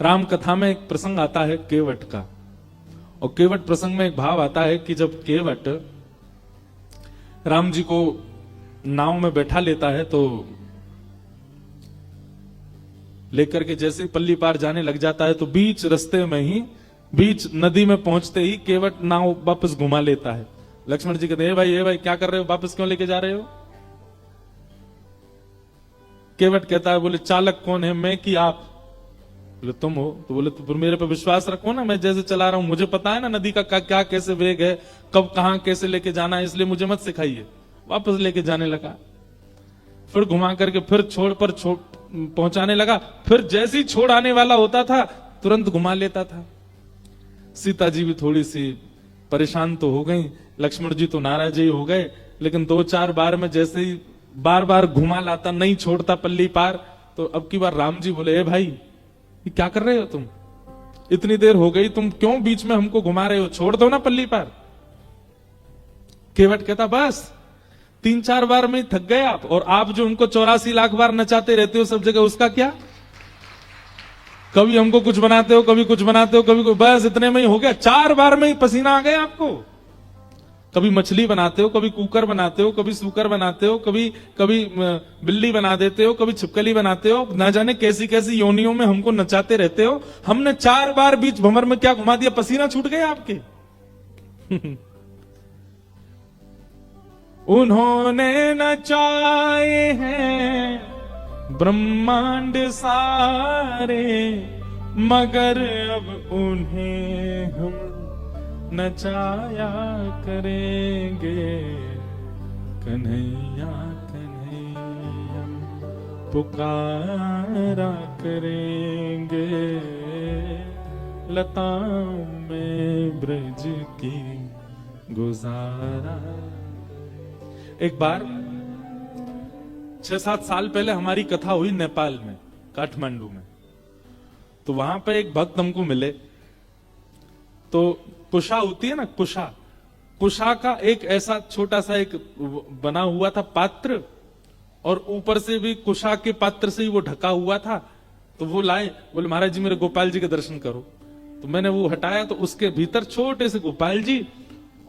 राम कथा में एक प्रसंग आता है केवट का, और केवट प्रसंग में एक भाव आता है कि जब केवट राम जी को नाव में बैठा लेता है तो लेकर के जैसे पल्ली पार जाने लग जाता है तो बीच रास्ते में ही, बीच नदी में पहुंचते ही केवट नाव वापस घुमा लेता है। लक्ष्मण जी कहते हैं, ए भाई क्या कर रहे हो, वापस क्यों लेके जा रहे हो? केवट कहता है, बोले चालक कौन है, मैं कि आप? बोले तुम हो। तो बोले तो मेरे पे विश्वास रखो ना, मैं जैसे चला रहा हूं मुझे पता है ना नदी का क्या कैसे वेग है, कब कहां कैसे लेके जाना है, इसलिए मुझे मत सिखाइए। वापस लेके जाने लगा, फिर घुमा करके फिर छोड़ पहुंचाने लगा, फिर जैसे ही छोड़ आने वाला होता था तुरंत घुमा लेता था। सीता जी भी थोड़ी सी परेशान तो हो गई, लक्ष्मण जी तो नाराज ही हो गए, लेकिन 2-4 बार में जैसे ही बार बार घुमा लाता, नहीं छोड़ता पल्ली पार, तो अब की बार राम जी बोले, ए भाई ये क्या कर रहे हो तुम, इतनी देर हो गई, तुम क्यों बीच में हमको घुमा रहे हो, छोड़ दो ना पल्ली पार। केवट कहता, बस 3-4 बार में थक गए आप, और आप जो हमको 84 लाख बार नचाते रहते हो सब जगह, उसका क्या? कभी हमको कुछ बनाते हो, कभी कुछ बनाते हो, कभी बस इतने में ही हो गया, 4 बार में ही पसीना आ गया आपको। कभी मछली बनाते हो, कभी कुकर बनाते हो, कभी सूकर बनाते हो, कभी बिल्ली बना देते हो, कभी छिपकली बनाते हो, ना जाने कैसी कैसी योनियों में हमको नचाते रहते हो। हमने 4 बार बीच भंवर में क्या घुमा दिया, पसीना छूट गया आपके। उन्होंने नचाए हैं ब्रह्मांड सारे, मगर अब उन्हें हम नचाया करेंगे, कन्हैया कन्हैया पुकारा करेंगे, लताओं में ब्रज की गुजारा। एक बार 6-7 साल पहले हमारी कथा हुई नेपाल में, काठमांडू में। तो वहां पे एक भक्त हमको मिले, तो कुशा होती है ना, कुशा का एक ऐसा छोटा सा एक बना हुआ था पात्र, और ऊपर से भी कुशा के पात्र से ही वो ढका हुआ था। तो वो लाए, बोले महाराज जी मेरे गोपाल जी के दर्शन करो। तो मैंने वो हटाया, तो उसके भीतर छोटे से गोपाल जी,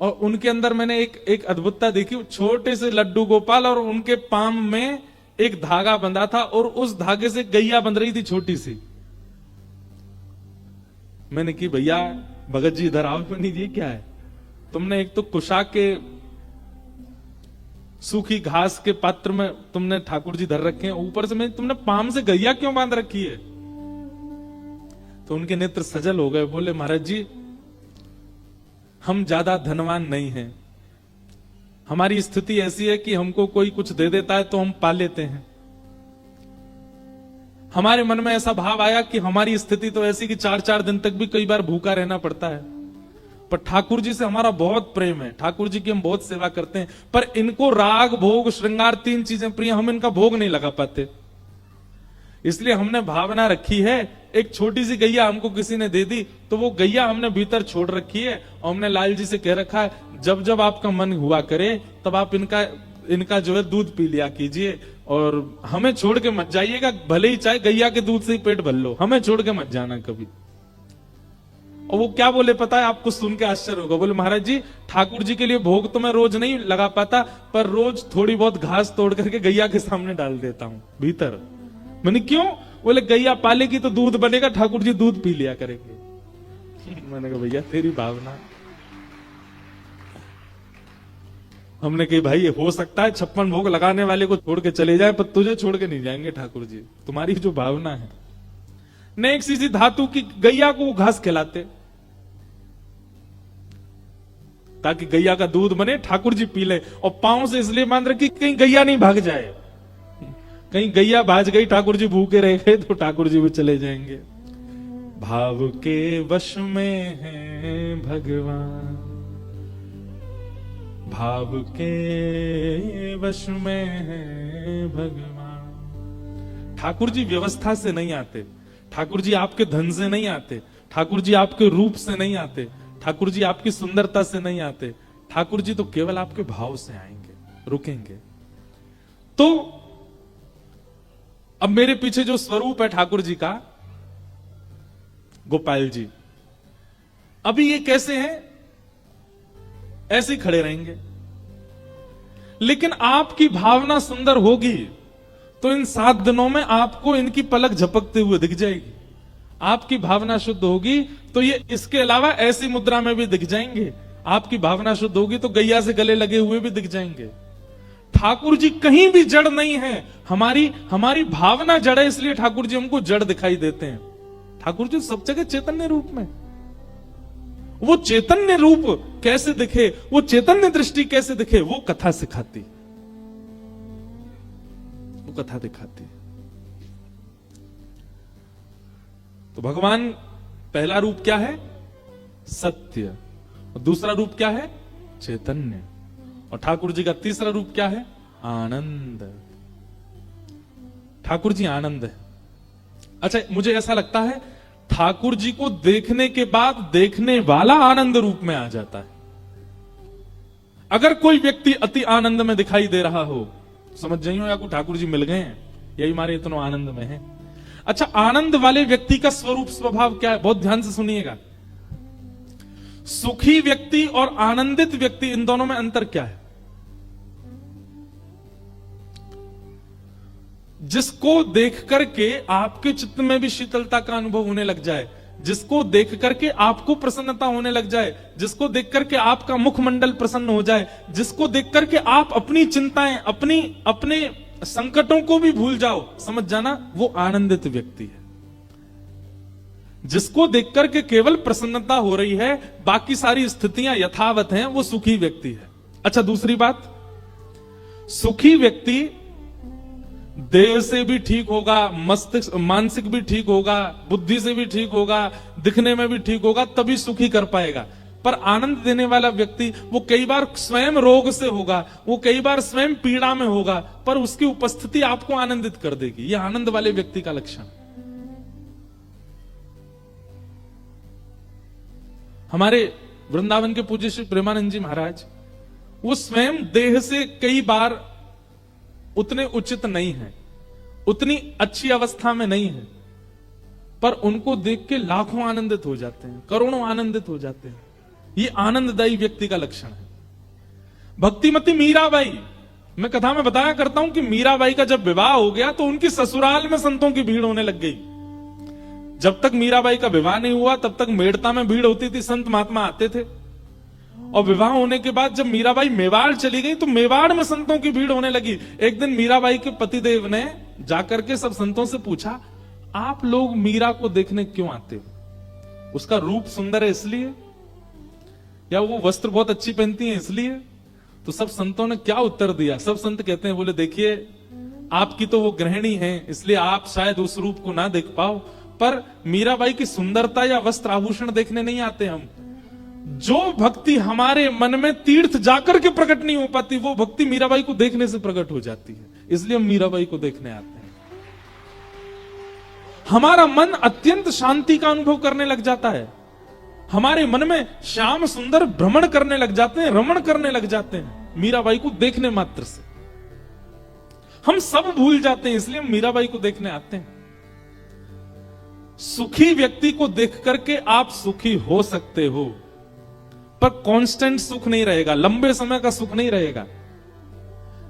और उनके अंदर मैंने एक अद्भुतता देखी, छोटे से लड्डू गोपाल, और उनके पाम में एक धागा बंधा था, और उस धागे से गैया बंध रही थी छोटी सी। मैंने की, भैया भगत जी इधर आओ। बनी जी क्या है, तुमने एक तो कुशा के सूखी घास के पात्र में तुमने ठाकुर जी धर रखे हैं, ऊपर से तुमने पाम से गैया क्यों बांध रखी है? तो उनके नेत्र सजल हो गए, बोले महाराज जी हम ज्यादा धनवान नहीं हैं, हमारी स्थिति ऐसी है कि हमको कोई कुछ दे देता है तो हम पा लेते हैं। हमारे मन में ऐसा भाव आया कि हमारी स्थिति तो ऐसी कि 4-4 दिन तक भी कई बार भूखा रहना पड़ता है, पर ठाकुर जी से हमारा बहुत प्रेम है, ठाकुर जी की हम बहुत सेवा करते हैं, पर इनको राग भोग श्रृंगार 3 चीजें प्रिय, हम इनका भोग नहीं लगा पाते। इसलिए हमने भावना रखी है, एक छोटी सी गैया हमको किसी ने दे दी, तो वो गैया हमने भीतर छोड़ रखी है, और हमने लाल जी से कह रखा है जब जब आपका मन हुआ करे तब आप इनका जो है दूध पी लिया कीजिए, और हमें छोड़ के मत जाइएगा, भले ही चाहे गैया के दूध से ही पेट भर लो, हमें छोड़ के मत जाना कभी। और वो क्या बोले पता है, आपको सुन के आश्चर्य होगा, बोले महाराज जी ठाकुर जी के लिए भोग तो मैं रोज नहीं लगा पाता, पर रोज थोड़ी बहुत घास तोड़ करके गैया के सामने डाल देता हूं भीतर। मैंने क्यों? बोले गैया पालेगी तो दूध बनेगा, ठाकुर जी दूध पी लिया करेंगे। मैंने कहा भैया तेरी भावना। हमने कही भाई हो सकता है 56 भोग लगाने वाले को छोड़ के चले जाए, पर तुझे छोड़ के नहीं जाएंगे ठाकुर जी, तुम्हारी जो भावना है। ने एक सी धातु की गैया को घास खिलाते ताकि गैया का दूध बने, ठाकुर जी पी ले, और पांव से इसलिए बांध रखी कहीं गैया नहीं भाग जाए, कहीं गैया भाज गई, ठाकुर जी भूखे रह गए तो ठाकुर जी भी चले जाएंगे। भाव के वश में है भगवान, भाव के वश में है भगवान। ठाकुर जी व्यवस्था से नहीं आते, ठाकुर जी आपके धन से नहीं आते, ठाकुर जी आपके रूप से नहीं आते, ठाकुर जी आपकी सुंदरता से नहीं आते, ठाकुर जी तो केवल आपके भाव से आएंगे, रुकेंगे। तो अब मेरे पीछे जो स्वरूप है ठाकुर जी का, गोपाल जी। अभी ये कैसे हैं? ऐसे ही खड़े रहेंगे। लेकिन आपकी भावना सुंदर होगी तो इन 7 दिनों में आपको इनकी पलक झपकते हुए दिख जाएगी। आपकी भावना शुद्ध होगी तो ये इसके अलावा ऐसी मुद्रा में भी दिख जाएंगे। आपकी भावना शुद्ध होगी तो गैया से गले लगे हुए भी दिख जाएंगे। ठाकुर जी कहीं भी जड़ नहीं है। हमारी भावना जड़ है, इसलिए ठाकुर जी हमको जड़ दिखाई देते हैं। ठाकुर जी सब जगह चैतन्य रूप में। वो चैतन्य रूप कैसे दिखे, वो चैतन्य दृष्टि कैसे दिखे, वो कथा सिखाती, वो कथा दिखाती। तो भगवान पहला रूप क्या है? सत्य। और दूसरा रूप क्या है? चैतन्य। और ठाकुर जी का तीसरा रूप क्या है? आनंद। ठाकुर जी आनंद है। अच्छा, मुझे ऐसा लगता है ठाकुर जी को देखने के बाद देखने वाला आनंद रूप में आ जाता है। अगर कोई व्यक्ति अति आनंद में दिखाई दे रहा हो, समझ जाइयो या को ठाकुर जी मिल गए हैं, यही हमारे इतना आनंद में है। अच्छा, आनंद वाले व्यक्ति का स्वरूप स्वभाव क्या है? बहुत ध्यान से सुनिएगा। सुखी व्यक्ति और आनंदित व्यक्ति, इन दोनों में अंतर क्या है? जिसको देख करके आपके चित्त में भी शीतलता का अनुभव होने लग जाए, जिसको देख करके आपको प्रसन्नता होने लग जाए, जिसको देख करके आपका मुखमंडल प्रसन्न हो जाए, जिसको देख करके आप अपनी चिंताएं, अपने संकटों को भी भूल जाओ, समझ जाना वो आनंदित व्यक्ति है। जिसको देख करके केवल प्रसन्नता हो रही है, बाकी सारी स्थितियां यथावत हैं, वो सुखी व्यक्ति है। अच्छा, दूसरी बात, सुखी व्यक्ति देह से भी ठीक होगा, मस्तिष्क मानसिक भी ठीक होगा, बुद्धि से भी ठीक होगा, दिखने में भी ठीक होगा, तभी सुखी कर पाएगा। पर आनंद देने वाला व्यक्ति वो कई बार स्वयं रोग से होगा, वो कई बार स्वयं पीड़ा में होगा, पर उसकी उपस्थिति आपको आनंदित कर देगी। यह आनंद वाले व्यक्ति का लक्षण। हमारे वृंदावन के पूज्य श्री प्रेमानंद जी महाराज, वो स्वयं देह से कई बार उतने उचित नहीं है, उतनी अच्छी अवस्था में नहीं है, पर उनको देख के लाखों आनंदित हो जाते हैं, करोड़ों आनंदित हो जाते हैं। ये आनंददायी व्यक्ति का लक्षण है। भक्तिमती मीराबाई, मैं कथा में बताया करता हूं कि मीराबाई का जब विवाह हो गया तो उनकी ससुराल में संतों की भीड़ होने लग गई। जब तक मीराबाई का विवाह नहीं हुआ तब तक मेड़ता में भीड़ होती थी, संत महात्मा आते थे। और विवाह होने के बाद जब मीराबाई मेवाड़ चली गई तो मेवाड़ में संतों की भीड़ होने लगी। एक दिन मीराबाई के पतिदेव ने जाकर के सब संतों से पूछा, आप लोग मीरा को देखने क्यों आते हो? उसका रूप सुंदर है इसलिए, या वो वस्त्र बहुत अच्छी पहनती है इसलिए? तो सब संतों ने क्या उत्तर दिया? सब संत कहते हैं, बोले देखिए आपकी तो वो गृहिणी है इसलिए आप शायद उस रूप को ना देख पाओ, पर मीराबाई की सुंदरता या वस्त्र आभूषण देखने नहीं आते हम। जो भक्ति हमारे मन में तीर्थ जाकर के प्रकट नहीं हो पाती, वो भक्ति मीराबाई को देखने से प्रकट हो जाती है, इसलिए हम मीराबाई को देखने आते हैं। हमारा मन अत्यंत शांति का अनुभव करने लग जाता है, हमारे मन में श्याम सुंदर भ्रमण करने लग जाते हैं, रमण करने लग जाते हैं मीराबाई को देखने मात्र से। हम सब भूल जाते हैं, इसलिए हम मीराबाई को देखने आते हैं। सुखी व्यक्ति को देख करके आप सुखी हो सकते हो, पर कांस्टेंट सुख नहीं रहेगा, लंबे समय का सुख नहीं रहेगा।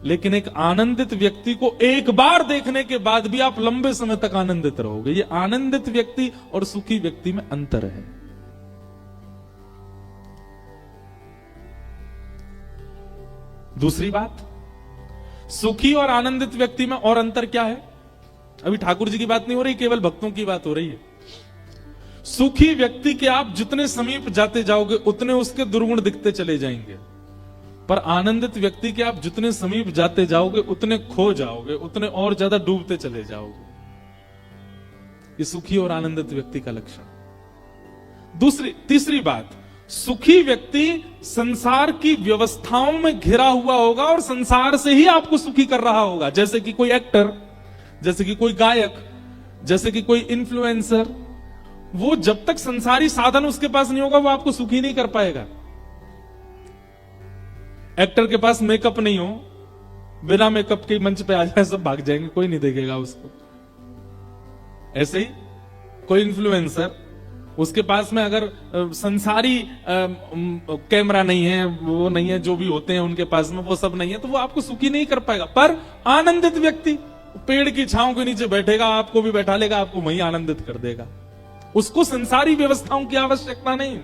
लेकिन एक आनंदित व्यक्ति को एक बार देखने के बाद भी आप लंबे समय तक आनंदित रहोगे। ये आनंदित व्यक्ति और सुखी व्यक्ति में अंतर है। दूसरी बात, सुखी और आनंदित व्यक्ति में और अंतर क्या है? अभी ठाकुर जी की बात नहीं हो रही, केवल भक्तों की बात हो रही है। सुखी व्यक्ति के आप जितने समीप जाते जाओगे उतने उसके दुर्गुण दिखते चले जाएंगे, पर आनंदित व्यक्ति के आप जितने समीप जाते जाओगे उतने खो जाओगे, उतने और ज्यादा डूबते चले जाओगे। ये सुखी और आनंदित व्यक्ति का लक्षण। तीसरी बात, सुखी व्यक्ति संसार की व्यवस्थाओं में घिरा हुआ होगा और संसार से ही आपको सुखी कर रहा होगा। जैसे कि कोई एक्टर, जैसे कि कोई गायक, जैसे कि कोई इन्फ्लुएंसर, वो जब तक संसारी साधन उसके पास नहीं होगा वो आपको सुखी नहीं कर पाएगा। एक्टर के पास मेकअप नहीं हो, बिना मेकअप के मंच पे आ जाए सब भाग जाएंगे, कोई नहीं देखेगा उसको। ऐसे ही कोई इन्फ्लुएंसर उसके पास में अगर संसारी कैमरा नहीं है, वो नहीं है, जो भी होते हैं उनके पास में वो सब नहीं है, तो वो आपको सुखी नहीं कर पाएगा। पर आनंदित व्यक्ति पेड़ की छांव के नीचे बैठेगा, आपको भी बैठा लेगा, आपको वहीं आनंदित कर देगा। उसको संसारी व्यवस्थाओं की आवश्यकता नहीं,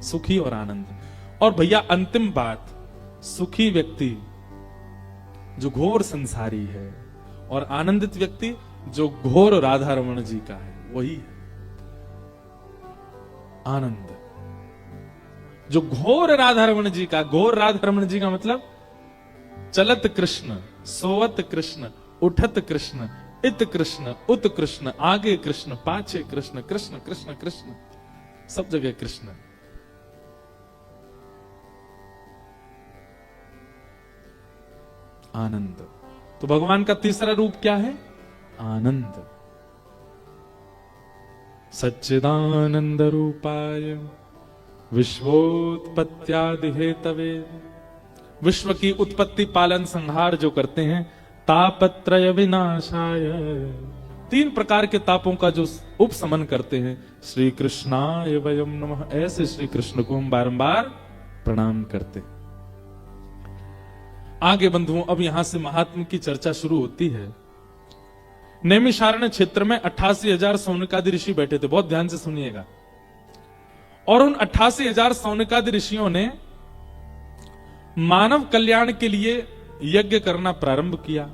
सुखी और आनंद। और भैया अंतिम बात, सुखी व्यक्ति जो घोर संसारी है और आनंदित व्यक्ति जो घोर राधा रमण जी का है, वही है आनंद। जो घोर राधा रमण जी का, घोर राधा रमण जी का मतलब चलत कृष्ण, सोवत कृष्ण, उठत कृष्ण, इत कृष्ण, उत कृष्ण, आगे कृष्ण, पाछे कृष्ण, कृष्ण कृष्ण कृष्ण, सब जगह कृष्ण। आनंद। तो भगवान का तीसरा रूप क्या है? आनंद। सच्चिदानंद रूपाय विश्वोत्पत्त्यादि हेतवे, विश्व की उत्पत्ति पालन संहार जो करते हैं, तापत्रय विनाशाय, 3 प्रकार के तापों का जो उपशमन करते हैं, श्री कृष्णाय वयम नमः, ऐसे श्री कृष्ण को हम बारंबार प्रणाम करते हैं। आगे बंधुओं, अब यहां से महात्मा की चर्चा शुरू होती है। नैमिषारण्य क्षेत्र में 88,000 सौनकादि ऋषि बैठे थे, बहुत ध्यान से सुनिएगा। और उन 88,000 सौनकादि ऋषियों ने मानव कल्याण के लिए यज्ञ करना प्रारंभ किया,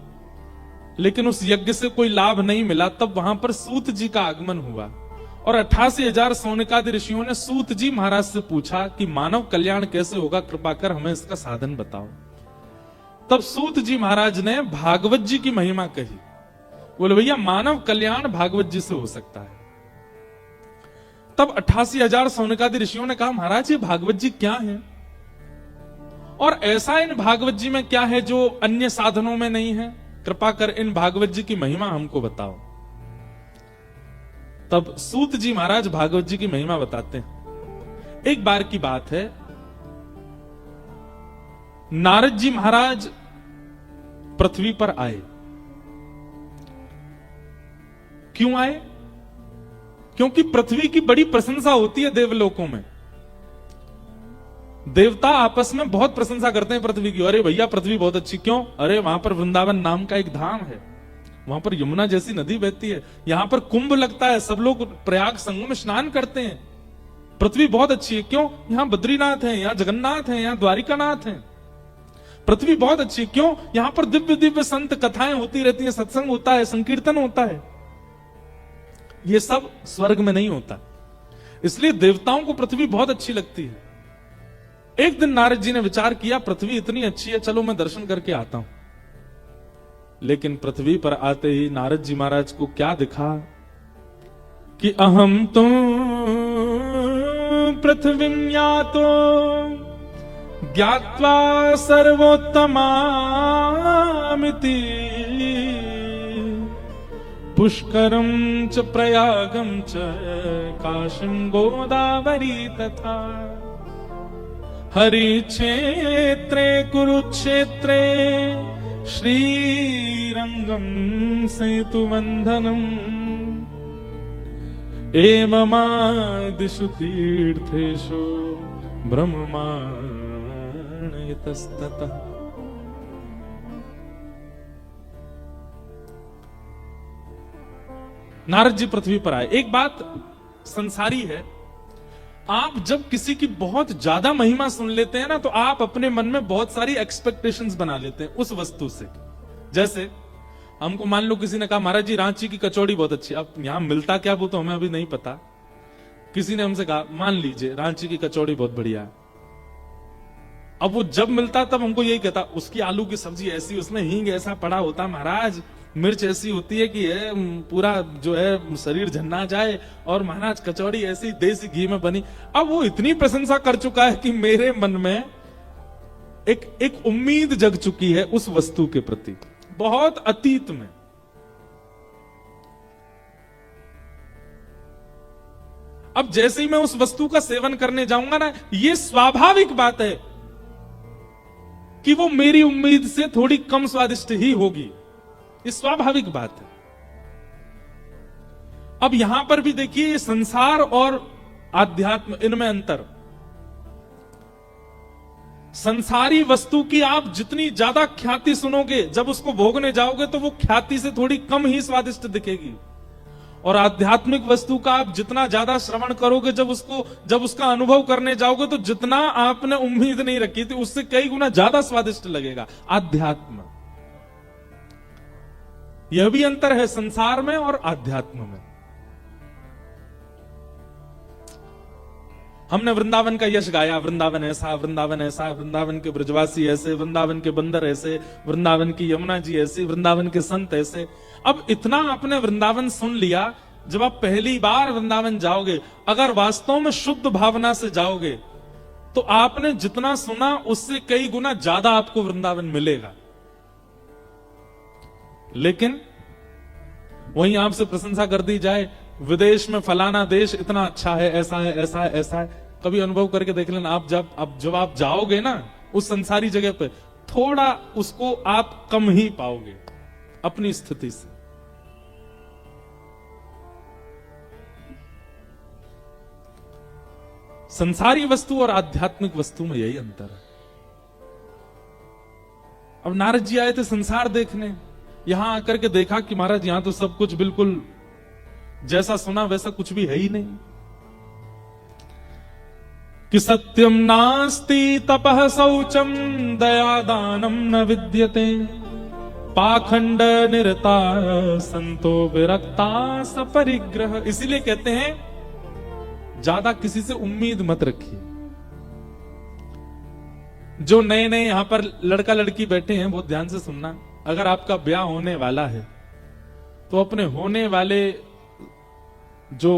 लेकिन उस यज्ञ से कोई लाभ नहीं मिला। तब वहां पर सूत जी का आगमन हुआ और 88,000 सौनकादि ऋषियों ने सूत जी महाराज से पूछा कि मानव कल्याण कैसे होगा, कृपा कर हमें इसका साधन बताओ। तब सूत जी महाराज ने भागवत जी की महिमा कही। बोले भैया मानव कल्याण भागवत जी से हो सकता है। तब 88,000 सौनकादि ऋषियों ने कहा महाराज ये भागवत जी क्या है, और ऐसा इन भागवत जी में क्या है जो अन्य साधनों में नहीं है, कृपा कर इन भागवत जी की महिमा हमको बताओ। तब सूत जी महाराज भागवत जी की महिमा बताते हैं। एक बार की बात है, नारद जी महाराज पृथ्वी पर आए। क्यों आए? क्योंकि पृथ्वी की बड़ी प्रशंसा होती है देवलोकों में। देवता आपस में बहुत प्रशंसा करते हैं पृथ्वी की। अरे भैया पृथ्वी बहुत अच्छी, क्यों? अरे वहां पर वृंदावन नाम का एक धाम है, वहां पर यमुना जैसी नदी बहती है, यहां पर कुंभ लगता है, सब लोग प्रयाग संगम में स्नान करते हैं। पृथ्वी बहुत अच्छी है, क्यों? यहां बद्रीनाथ है, यहां जगन्नाथ है, यहां द्वारिकानाथ है। पृथ्वी बहुत अच्छी है, क्यों? यहां पर दिव्य दिव्य संत कथाएं होती रहती हैं, सत्संग होता है, संकीर्तन होता है। ये सब स्वर्ग में नहीं होता, इसलिए देवताओं को पृथ्वी बहुत अच्छी लगती है। एक दिन नारद जी ने विचार किया पृथ्वी इतनी अच्छी है, चलो मैं दर्शन करके आता हूं। लेकिन पृथ्वी पर आते ही नारद जी महाराज को क्या दिखा कि अहम तो पृथ्वीं यातो ज्ञात्वा सर्वोत्तमामिति पुष्करम च प्रयागम च काशीं गोदावरी तथा हरिक्षेत्रे कुरुक्षेत्रे श्रीरंगम सेतुबंधनम एवमादिषु तीर्थेषु ब्रह्माण्डयतस्ततः। नारद जी पृथ्वी पर आए। एक बात संसारी है, आप जब किसी की बहुत ज्यादा महिमा सुन लेते हैं ना, तो आप अपने मन में बहुत सारी एक्सपेक्टेशंस बना लेते हैं उस वस्तु से। जैसे हमको मान लो किसी ने कहा महाराज जी रांची की कचौड़ी बहुत अच्छी, अब यहां मिलता क्या वो तो हमें अभी नहीं पता। किसी ने हमसे कहा मान लीजिए रांची की कचौड़ी बहुत बढ़िया है, अब वो जब मिलता तब हमको यही कहता उसकी आलू की सब्जी ऐसी, उसमें हींग ऐसा पड़ा होता महाराज, मिर्च ऐसी होती है कि पूरा जो है शरीर झन्ना जाए, और महाराज कचौड़ी ऐसी देसी घी में बनी। अब वो इतनी प्रशंसा कर चुका है कि मेरे मन में एक उम्मीद जग चुकी है उस वस्तु के प्रति, बहुत अतीत में। अब जैसे ही मैं उस वस्तु का सेवन करने जाऊंगा ना, ये स्वाभाविक बात है कि वो मेरी उम्मीद से थोड़ी कम स्वादिष्ट ही होगी, ये स्वाभाविक बात है। अब यहां पर भी देखिए ये संसार और आध्यात्म, इनमें अंतर। संसारी वस्तु की आप जितनी ज्यादा ख्याति सुनोगे, जब उसको भोगने जाओगे तो वो ख्याति से थोड़ी कम ही स्वादिष्ट दिखेगी। और आध्यात्मिक वस्तु का आप जितना ज्यादा श्रवण करोगे, जब उसका अनुभव करने जाओगे तो जितना आपने उम्मीद नहीं रखी थी उससे कई गुना ज्यादा स्वादिष्ट लगेगा आध्यात्म। यह भी अंतर है संसार में और आध्यात्म में। हमने वृंदावन का यश गाया, वृंदावन ऐसा, वृंदावन ऐसा, वृंदावन के ब्रजवासी ऐसे, वृंदावन के बंदर ऐसे, वृंदावन की यमुना जी ऐसी, वृंदावन के संत ऐसे। अब इतना आपने वृंदावन सुन लिया, जब आप पहली बार वृंदावन जाओगे, अगर वास्तव में शुद्ध भावना से जाओगे तो आपने जितना सुना उससे कई गुना ज्यादा आपको वृंदावन मिलेगा। लेकिन वहीं आपसे प्रशंसा कर दी जाए, विदेश में फलाना देश इतना अच्छा है, ऐसा है, ऐसा है, ऐसा है। कभी अनुभव करके देख लेना, आप जब आप जाओगे ना उस संसारी जगह पे, थोड़ा उसको आप कम ही पाओगे अपनी स्थिति से। संसारी वस्तु और आध्यात्मिक वस्तु में यही अंतर है। अब नारद जी आए थे संसार देखने, यहां आकर के देखा कि महाराज यहां तो सब कुछ बिल्कुल जैसा सुना वैसा कुछ भी है ही नहीं। कि सत्यम नास्ति तपः शौचम दया दानम न विद्यते पाखंड निरता संतो विरक्ता सपरिग्रह। इसीलिए कहते हैं ज्यादा किसी से उम्मीद मत रखिए। जो नए नए यहां पर लड़का लड़की बैठे हैं बहुत ध्यान से सुनना, अगर आपका ब्याह होने वाला है तो अपने होने वाले जो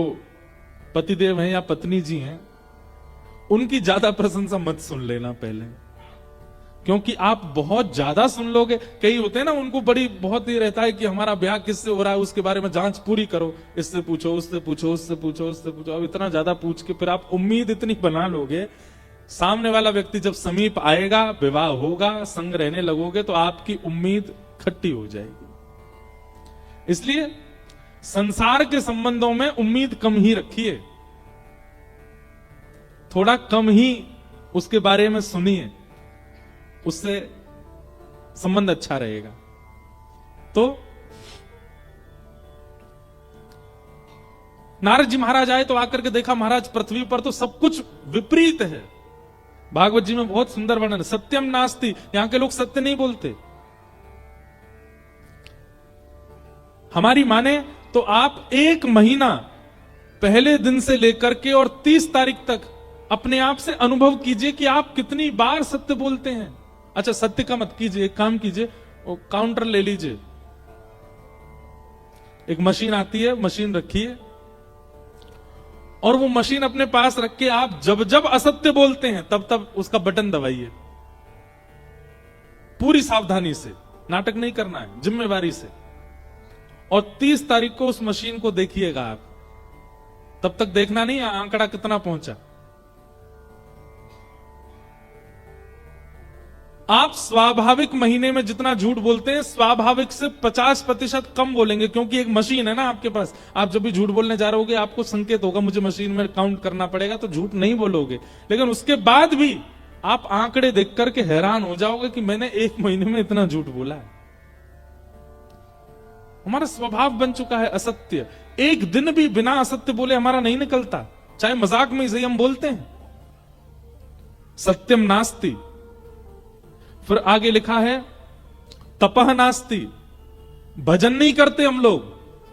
पतिदेव हैं या पत्नी जी हैं उनकी ज्यादा प्रशंसा मत सुन लेना पहले, क्योंकि आप बहुत ज्यादा सुन लोगे। कई होते हैं ना, उनको बहुत ही रहता है कि हमारा ब्याह किससे हो रहा है उसके बारे में जांच पूरी करो, इससे पूछो, उससे पूछो, उससे पूछो, उससे पूछो। अब इतना ज्यादा पूछ के फिर आप उम्मीद इतनी बना लोगे, सामने वाला व्यक्ति जब समीप आएगा, विवाह होगा, संग रहने लगोगे तो आपकी उम्मीद खट्टी हो जाएगी। इसलिए संसार के संबंधों में उम्मीद कम ही रखिए, थोड़ा कम ही उसके बारे में सुनिए, उससे संबंध अच्छा रहेगा। तो नारद जी महाराज आए तो आकर के देखा महाराज पृथ्वी पर तो सब कुछ विपरीत है। भागवत जी में बहुत सुंदर वर्णन, सत्यम नास्ति, यहां के लोग सत्य नहीं बोलते। हमारी माने तो आप 1 महीना पहले दिन से लेकर के और 30 तारीख तक अपने आप से अनुभव कीजिए कि आप कितनी बार सत्य बोलते हैं। अच्छा, सत्य का मत कीजिए, एक काम कीजिए, काउंटर ले लीजिए, एक मशीन आती है, मशीन रखिए और वो मशीन अपने पास रख के आप जब जब असत्य बोलते हैं तब तब उसका बटन दबाइए। पूरी सावधानी से, नाटक नहीं करना है, जिम्मेवारी से। और 30 तारीख को उस मशीन को देखिएगा आप, तब तक देखना नहीं आंकड़ा कितना पहुंचा। आप स्वाभाविक महीने में जितना झूठ बोलते हैं स्वाभाविक से 50% कम बोलेंगे, क्योंकि एक मशीन है ना आपके पास। आप जब भी झूठ बोलने जा रहे होगे आपको संकेत होगा मुझे मशीन में काउंट करना पड़ेगा, तो झूठ नहीं बोलोगे। लेकिन उसके बाद भी आप आंकड़े देख करके हैरान हो जाओगे कि मैंने 1 महीने में इतना झूठ बोला है। हमारा स्वभाव बन चुका है असत्य। एक दिन भी बिना असत्य बोले हमारा नहीं निकलता, चाहे मजाक में ही हम बोलते हैं। सत्यम नास्ति। फिर आगे लिखा है तपह नास्ति, भजन नहीं करते हम लोग,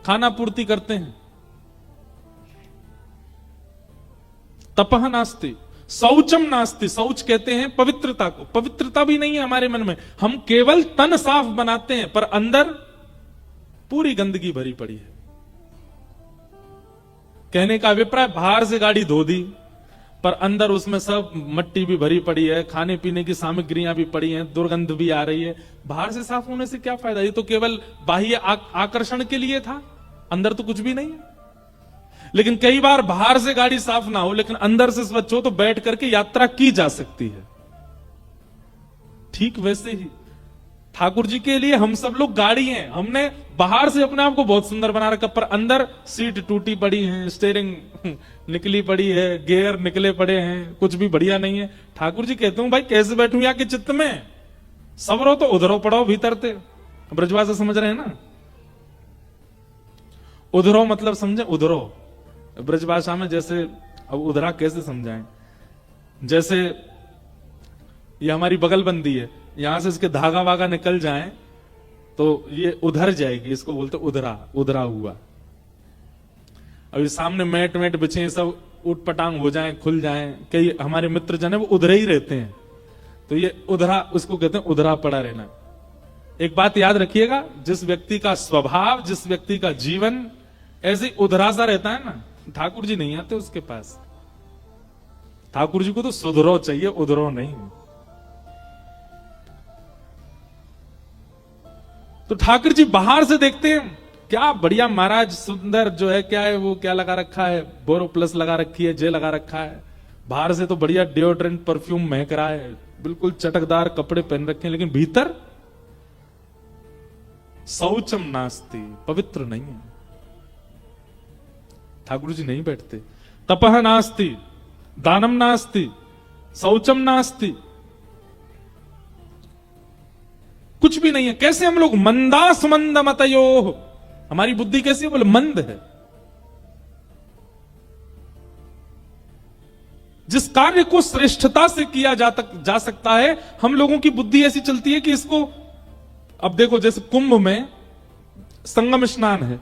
खाना पूर्ति करते हैं। तपह नास्ति। शौचम नास्ति, शौच कहते हैं पवित्रता को, पवित्रता भी नहीं है हमारे मन में। हम केवल तन साफ बनाते हैं पर अंदर पूरी गंदगी भरी पड़ी है। कहने का अभिप्राय, बाहर से गाड़ी धो दी पर अंदर उसमें सब मट्टी भी भरी पड़ी है, खाने पीने की सामग्रियां भी पड़ी हैं, दुर्गंध भी आ रही है। बाहर से साफ होने से क्या फायदा, ये तो केवल बाह्य आकर्षण के लिए था, अंदर तो कुछ भी नहीं है। लेकिन कई बार बाहर से गाड़ी साफ ना हो लेकिन अंदर से स्वच्छ हो तो बैठ करके यात्रा की जा सकती है। ठीक वैसे ही ठाकुर जी के लिए हम सब लोग गाड़ी हैं। हमने बाहर से अपने आप को बहुत सुंदर बना रखा, पर अंदर सीट टूटी पड़ी है, स्टीयरिंग निकली पड़ी है, गियर निकले पड़े हैं, कुछ भी बढ़िया नहीं है। ठाकुर जी कहते हैं भाई कैसे बैठूं यहाँ के चित्त में, सबरो तो उधरो पड़ो भीतर थे। ब्रजभाषा समझ रहे हैं ना? उधरो मतलब समझे, उधरो ब्रजभाषा में जैसे, अब उधरा कैसे समझाएं, जैसे ये हमारी बगलबंदी है, यहां से इसके धागा वागा निकल जाए तो ये उधर जाएगी, इसको बोलते उधरा, उधरा हुआ। अभी सामने मैट मैट बिछे, सब उठ पटांग हो जाएं, खुल जाएं, कई हमारे मित्र जन है वो उधरे ही रहते हैं, तो ये उधरा, उसको कहते हैं उधरा पड़ा रहना। एक बात याद रखिएगा, जिस व्यक्ति का स्वभाव, जिस व्यक्ति का जीवन ऐसे उधरा सा रहता है ना, ठाकुर जी नहीं आते उसके पास। ठाकुर जी को तो सुधरो चाहिए, उधरो नहीं। तो ठाकुर जी बाहर से देखते हैं क्या बढ़िया महाराज, सुंदर जो है, क्या है वो, क्या लगा रखा है, बोरो प्लस लगा रखी है, जे लगा रखा है, बाहर से तो बढ़िया डिओड्रेंट परफ्यूम महक रहा है, बिल्कुल चटकदार कपड़े पहन रखे हैं, लेकिन भीतर शौचम नास्ति, पवित्र नहीं है। ठाकुर जी नहीं बैठते। तपह नास्ति, दानम नास्ति, शौचम नास्ति, कुछ भी नहीं है। कैसे हम लोग मंदास मंद मतयो, हमारी बुद्धि कैसी है, बोले मंद है। जिस कार्य को श्रेष्ठता से किया जा सकता है, हम लोगों की बुद्धि ऐसी चलती है कि इसको, अब देखो जैसे कुंभ में संगम स्नान है,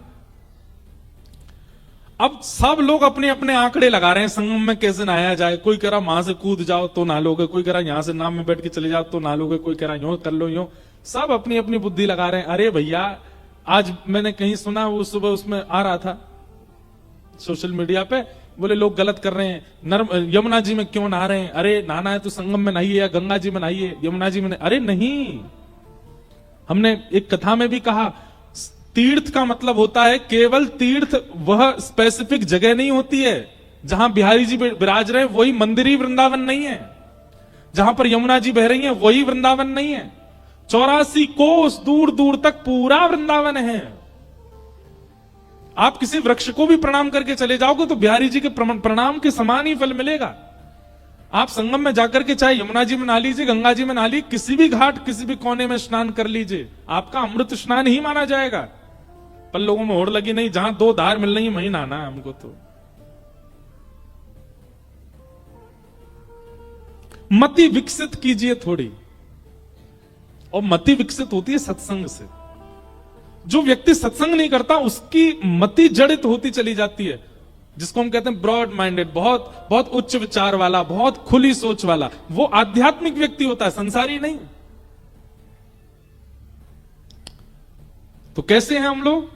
अब सब लोग अपने अपने आंकड़े लगा रहे हैं संगम में कैसे नहाया जाए। कोई कह रहा वहां से कूद जाओ तो नहा लोगे, कोई कह रहा यहां से नाव में बैठ के चले जाओ तो नहा लोगे, कोई कह रहा यूं कर लो, यूं, सब अपनी अपनी बुद्धि लगा रहे हैं। अरे भैया, आज मैंने कहीं सुना, वो सुबह उसमें आ रहा था सोशल मीडिया पे, बोले लोग गलत कर रहे हैं, यमुना जी में क्यों नहा रहे हैं, अरे नहाना है तो संगम में नहाइए या गंगा जी में नहाइए, यमुना जी में। अरे नहीं, हमने एक कथा में भी कहा, तीर्थ का मतलब होता है केवल तीर्थ, वह स्पेसिफिक जगह नहीं होती है जहां बिहारी जी विराज रहे वही मंदिर ही वृंदावन नहीं है, जहां पर यमुना जी बह रही हैं वही वृंदावन नहीं है। 84 कोस दूर दूर तक पूरा वृंदावन है। आप किसी वृक्ष को भी प्रणाम करके चले जाओगे तो बिहारी जी के प्रणाम के समान ही फल मिलेगा। आप संगम में जाकर के चाहे यमुना जी में नहा लीजिए, गंगा जी में नहा लीजिए, किसी भी घाट किसी भी कोने में स्नान कर लीजिए, आपका अमृत स्नान ही माना जाएगा। पर लोगों में होड़ लगी नहीं, जहां दो धार मिल रही वहीं नहाना है हमको। तो मति विकसित कीजिए थोड़ी, और मति विकसित होती है सत्संग से। जो व्यक्ति सत्संग नहीं करता उसकी मति जड़ित होती चली जाती है, जिसको हम कहते हैं ब्रॉड माइंडेड, बहुत बहुत उच्च विचार वाला, बहुत खुली सोच वाला, वो आध्यात्मिक व्यक्ति होता है, संसारी नहीं। तो कैसे हैं हम लोग?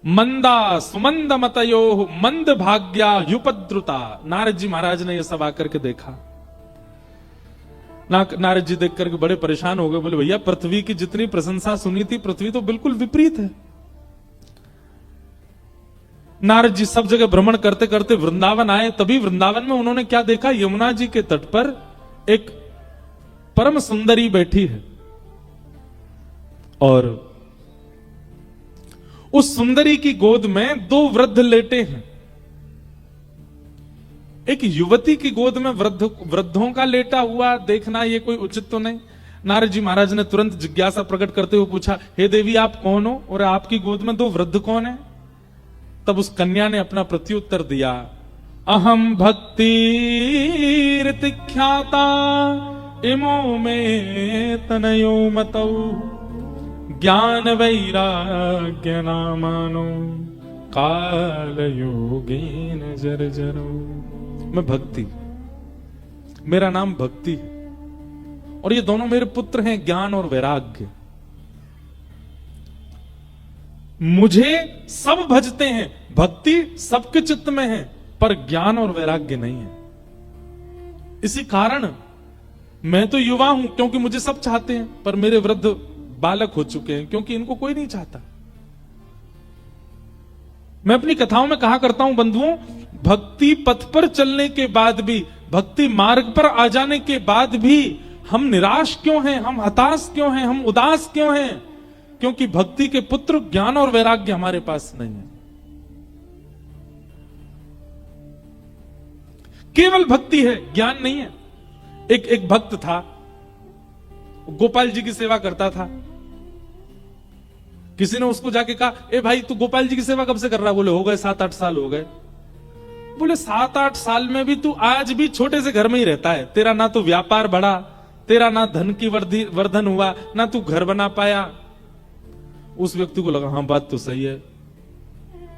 मंदा सुमंद मतयो मंद भाग्या युपद्रुता। नारद जी महाराज ने यह सब आकर के देखा। नारद जी देख करके बड़े परेशान हो गए, बोले भैया पृथ्वी की जितनी प्रशंसा सुनी थी, पृथ्वी तो बिल्कुल विपरीत है। नारद जी सब जगह भ्रमण करते करते वृंदावन आए, तभी वृंदावन में उन्होंने क्या देखा, यमुना जी के तट पर एक परम सुंदरी बैठी है, और उस सुंदरी की गोद में दो वृद्ध लेटे हैं। एक युवती की गोद में वृद्धों का लेटा हुआ देखना ये कोई उचित तो नहीं। नारद जी महाराज ने तुरंत जिज्ञासा प्रकट करते हुए पूछा, हे देवी आप कौन हो और आपकी गोद में दो वृद्ध कौन है? तब उस कन्या ने अपना प्रत्युत्तर दिया, अहम भक्ति ख्याता इमो में तनयो मतौ ज्ञान वैराग्य नामानो काल योगेन जर्जरो। मैं भक्ति, मेरा नाम भक्ति है, और ये दोनों मेरे पुत्र हैं ज्ञान और वैराग्य। मुझे सब भजते हैं, भक्ति सबके चित्त में है, पर ज्ञान और वैराग्य नहीं है। इसी कारण मैं तो युवा हूं क्योंकि मुझे सब चाहते हैं, पर मेरे वृद्ध बालक हो चुके हैं क्योंकि इनको कोई नहीं चाहता। मैं अपनी कथाओं में कहा करता हूं बंधुओं, भक्ति पथ पर चलने के बाद भी, भक्ति मार्ग पर आ जाने के बाद भी हम निराश क्यों हैं, हम हताश क्यों हैं, हम उदास क्यों हैं? क्योंकि भक्ति के पुत्र ज्ञान और वैराग्य हमारे पास नहीं है। केवल भक्ति है, ज्ञान नहीं है। एक भक्त था, गोपाल जी की सेवा करता था। किसी ने उसको जाके कहा, ए भाई तू गोपाल जी की सेवा कब से कर रहा है? बोले हो गए 7-8 साल हो गए। बोले 7-8 साल में भी तू आज भी छोटे से घर में ही रहता है, तेरा ना तो व्यापार बढ़ा, तेरा ना धन की वर्धन हुआ, ना तू घर बना पाया। उस व्यक्ति को लगा हाँ बात तो सही है।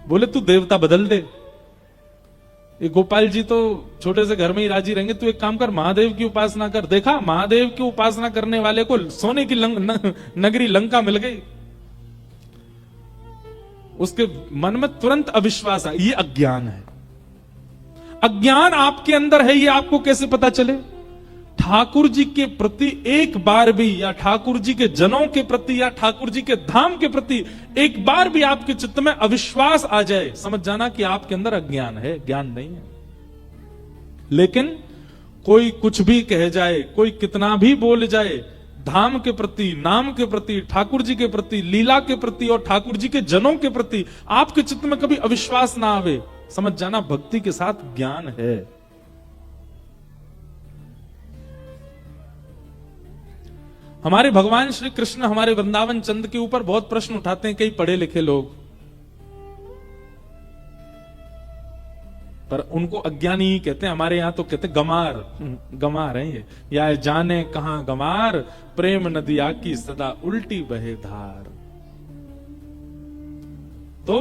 बोले तू देवता बदल दे, ये गोपाल जी तो छोटे से घर में ही राजी रहेंगे, तू एक काम कर महादेव की उपासना कर। देखा महादेव की उपासना करने वाले को सोने की नगरी लंका मिल गई। उसके मन में तुरंत अविश्वास आया, ये अज्ञान है। अज्ञान आपके अंदर है, ये आपको कैसे पता चले? ठाकुर जी के प्रति एक बार भी, या ठाकुर जी के जनों के प्रति, या ठाकुर जी के धाम के प्रति एक बार भी आपके चित्त में अविश्वास आ जाए, समझ जाना कि आपके अंदर अज्ञान है, ज्ञान नहीं है। लेकिन कोई कुछ भी कह जाए, कोई कितना भी बोल जाए, धाम के प्रति, नाम के प्रति, ठाकुर जी के प्रति, लीला के प्रति और ठाकुर जी के जनों के प्रति आपके चित्त में कभी अविश्वास ना आवे, समझ जाना भक्ति के साथ ज्ञान है। हमारे भगवान श्री कृष्ण हमारे वृंदावन चंद के ऊपर बहुत प्रश्न उठाते हैं कई पढ़े लिखे लोग, पर उनको अज्ञानी ही कहते हैं। हमारे यहां तो कहते हैं गमार, गमार है ये, या जाने कहां गमार, प्रेम नदिया की सदा उल्टी बहे धार। तो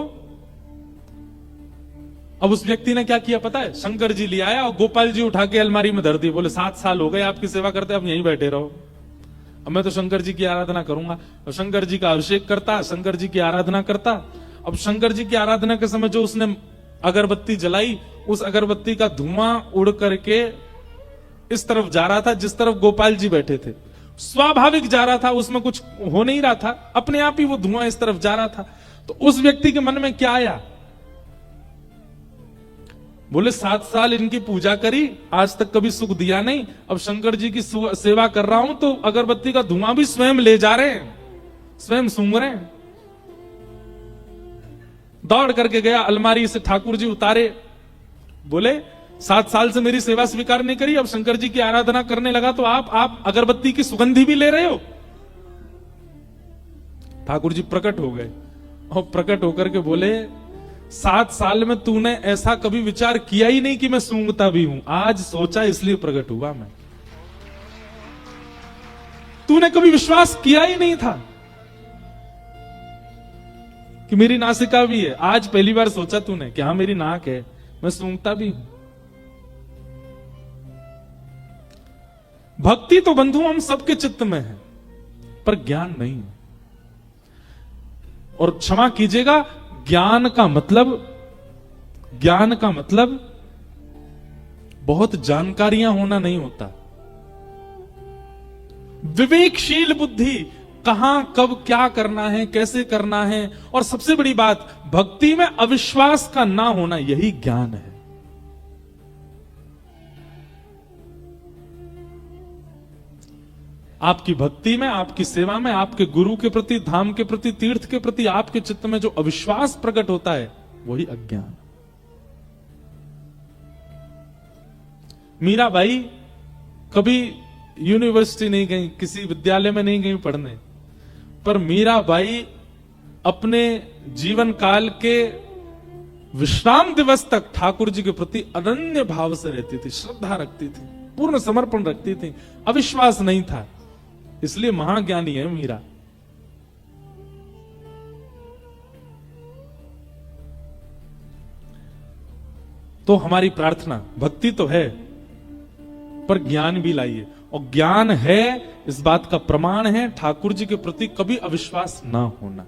अब उस व्यक्ति ने क्या किया पता है? शंकर जी ले आया और गोपाल जी उठा के अलमारी में धर दी। बोले 7 साल हो गए आपकी सेवा करते, अब यहीं बैठे रहो, अब मैं तो शंकर जी की आराधना करूंगा। और शंकर जी का अभिषेक करता, शंकर जी की आराधना करता। अब शंकर जी की आराधना के समय जो उसने अगरबत्ती जलाई, उस अगरबत्ती का धुआं उड़ करके इस तरफ जा रहा था जिस तरफ गोपाल जी बैठे थे। स्वाभाविक जा रहा था, उसमें कुछ हो नहीं रहा था, अपने आप ही वो धुआं इस तरफ जा रहा था। तो उस व्यक्ति के मन में क्या आया? बोले 7 साल इनकी पूजा करी, आज तक कभी सुख दिया नहीं, अब शंकर जी की सेवा कर रहा हूं तो अगरबत्ती का धुआं भी स्वयं ले जा रहे हैं, स्वयं सूंघ रहे हैं। दौड़ करके गया, अलमारी से ठाकुर जी उतारे। बोले 7 साल से मेरी सेवा स्वीकार नहीं करी, अब शंकर जी की आराधना करने लगा तो आप अगरबत्ती की सुगंधी भी ले रहे हो। ठाकुर जी प्रकट हो गए और प्रकट होकर के बोले 7 साल में तूने ऐसा कभी विचार किया ही नहीं कि मैं सूंघता भी हूं, आज सोचा इसलिए प्रकट हुआ मैं। तूने कभी विश्वास किया ही नहीं था कि मेरी नासिका भी है, आज पहली बार सोचा तूने कि हाँ मेरी नाक है, मैं सूंघता भी हूं। भक्ति तो बंधु हम सबके चित्त में है, पर ज्ञान नहीं है। और क्षमा कीजिएगा, ज्ञान का मतलब बहुत जानकारियां होना नहीं होता। विवेकशील बुद्धि, कहां कब क्या करना है, कैसे करना है, और सबसे बड़ी बात भक्ति में अविश्वास का ना होना, यही ज्ञान है। आपकी भक्ति में, आपकी सेवा में, आपके गुरु के प्रति, धाम के प्रति, तीर्थ के प्रति आपके चित्त में जो अविश्वास प्रकट होता है, वही अज्ञान। मीराबाई कभी यूनिवर्सिटी नहीं गई, किसी विद्यालय में नहीं गई पढ़ने, पर मीराबाई अपने जीवन काल के विश्राम दिवस तक ठाकुर जी के प्रति अनन्य भाव से रहती थी, श्रद्धा रखती थी, पूर्ण समर्पण रखती थी, अविश्वास नहीं था। इसलिए महाज्ञानी है मीरा। तो हमारी प्रार्थना, भक्ति तो है पर ज्ञान भी लाइए, और ज्ञान है इस बात का प्रमाण है ठाकुर जी के प्रति कभी अविश्वास ना होना।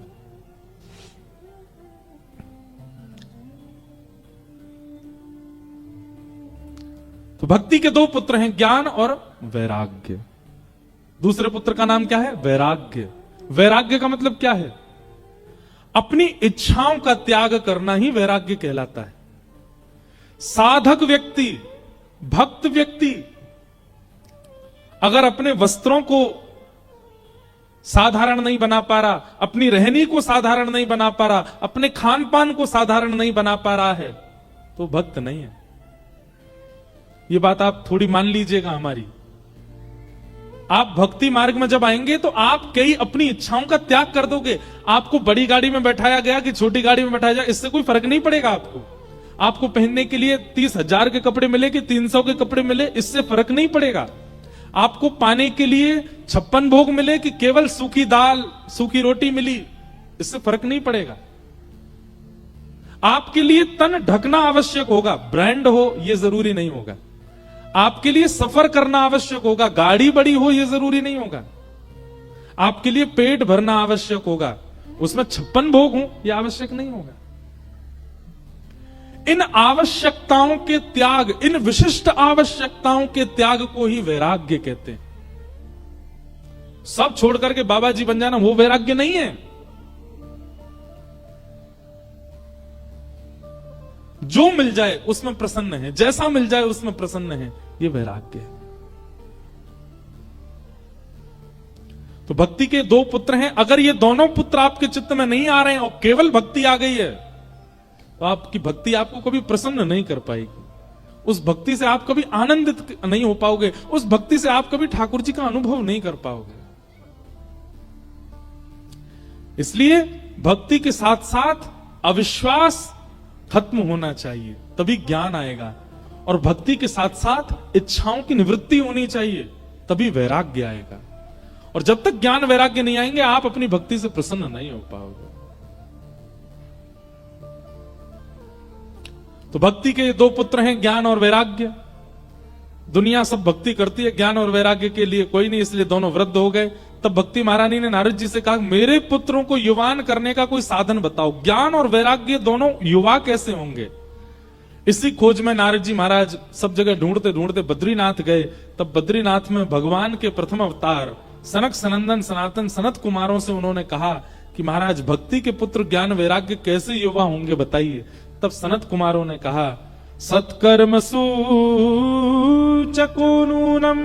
तो भक्ति के 2 पुत्र हैं, ज्ञान और वैराग्य। दूसरे पुत्र का नाम क्या है? वैराग्य। वैराग्य का मतलब क्या है? अपनी इच्छाओं का त्याग करना ही वैराग्य कहलाता है। साधक व्यक्ति, भक्त व्यक्ति अगर अपने वस्त्रों को साधारण नहीं बना पा रहा, अपनी रहनी को साधारण नहीं बना पा रहा, अपने खान पान को साधारण नहीं बना पा रहा है, तो भक्त नहीं है। ये बात आप थोड़ी मान लीजिएगा हमारी। आप भक्ति मार्ग में जब आएंगे तो आप कई अपनी इच्छाओं का त्याग कर दोगे। आपको बड़ी गाड़ी में बैठाया गया कि छोटी गाड़ी में बैठाया जाए, इससे कोई फर्क नहीं पड़ेगा आपको। आपको पहनने के लिए 30,000 के कपड़े मिले कि 300 के कपड़े मिले, इससे फर्क नहीं पड़ेगा। आपको पाने के लिए 56 भोग मिले कि केवल सूखी दाल सूखी रोटी मिली, इससे फर्क नहीं पड़ेगा। आपके लिए तन ढकना आवश्यक होगा, ब्रांड हो यह जरूरी नहीं होगा। आपके लिए सफर करना आवश्यक होगा, गाड़ी बड़ी हो यह जरूरी नहीं होगा। आपके लिए पेट भरना आवश्यक होगा, उसमें 56 भोग हो यह आवश्यक नहीं होगा। इन आवश्यकताओं के त्याग, इन विशिष्ट आवश्यकताओं के त्याग को ही वैराग्य कहते हैं। सब छोड़ करके बाबा जी बन जाना वो वैराग्य नहीं है। जो मिल जाए उसमें प्रसन्न है, जैसा मिल जाए उसमें प्रसन्न है, ये वैराग्य है। तो भक्ति के 2 पुत्र हैं। अगर ये दोनों पुत्र आपके चित्त में नहीं आ रहे हैं और केवल भक्ति आ गई है, तो आपकी भक्ति आपको कभी प्रसन्न नहीं कर पाएगी। उस भक्ति से आप कभी आनंदित नहीं हो पाओगे, उस भक्ति से आप कभी ठाकुर जी का अनुभव नहीं कर पाओगे। इसलिए भक्ति के साथ साथ अविश्वास खत्म होना चाहिए, तभी ज्ञान आएगा। और भक्ति के साथ साथ इच्छाओं की निवृत्ति होनी चाहिए, तभी वैराग्य आएगा। और जब तक ज्ञान वैराग्य नहीं आएंगे, आप अपनी भक्ति से प्रसन्न नहीं हो पाओगे। तो भक्ति के 2 पुत्र हैं, ज्ञान और वैराग्य। दुनिया सब भक्ति करती है, ज्ञान और वैराग्य के लिए कोई नहीं, इसलिए दोनों वृद्ध हो गए। तब भक्ति महारानी ने नारद जी से कहा, मेरे पुत्रों को युवान करने का कोई साधन बताओ। ज्ञान और वैराग्य दोनों युवा कैसे होंगे? इसी खोज में नारद जी महाराज सब जगह ढूंढते ढूंढते बद्रीनाथ गए। तब बद्रीनाथ में भगवान के प्रथम अवतार सनक सनंदन सनातन सनत कुमारों से उन्होंने कहा कि महाराज, भक्ति के पुत्र ज्ञान वैराग्य कैसे युवा होंगे, बताइए। तब सनत कुमारों ने कहा, सत्कर्म सूचको नूनम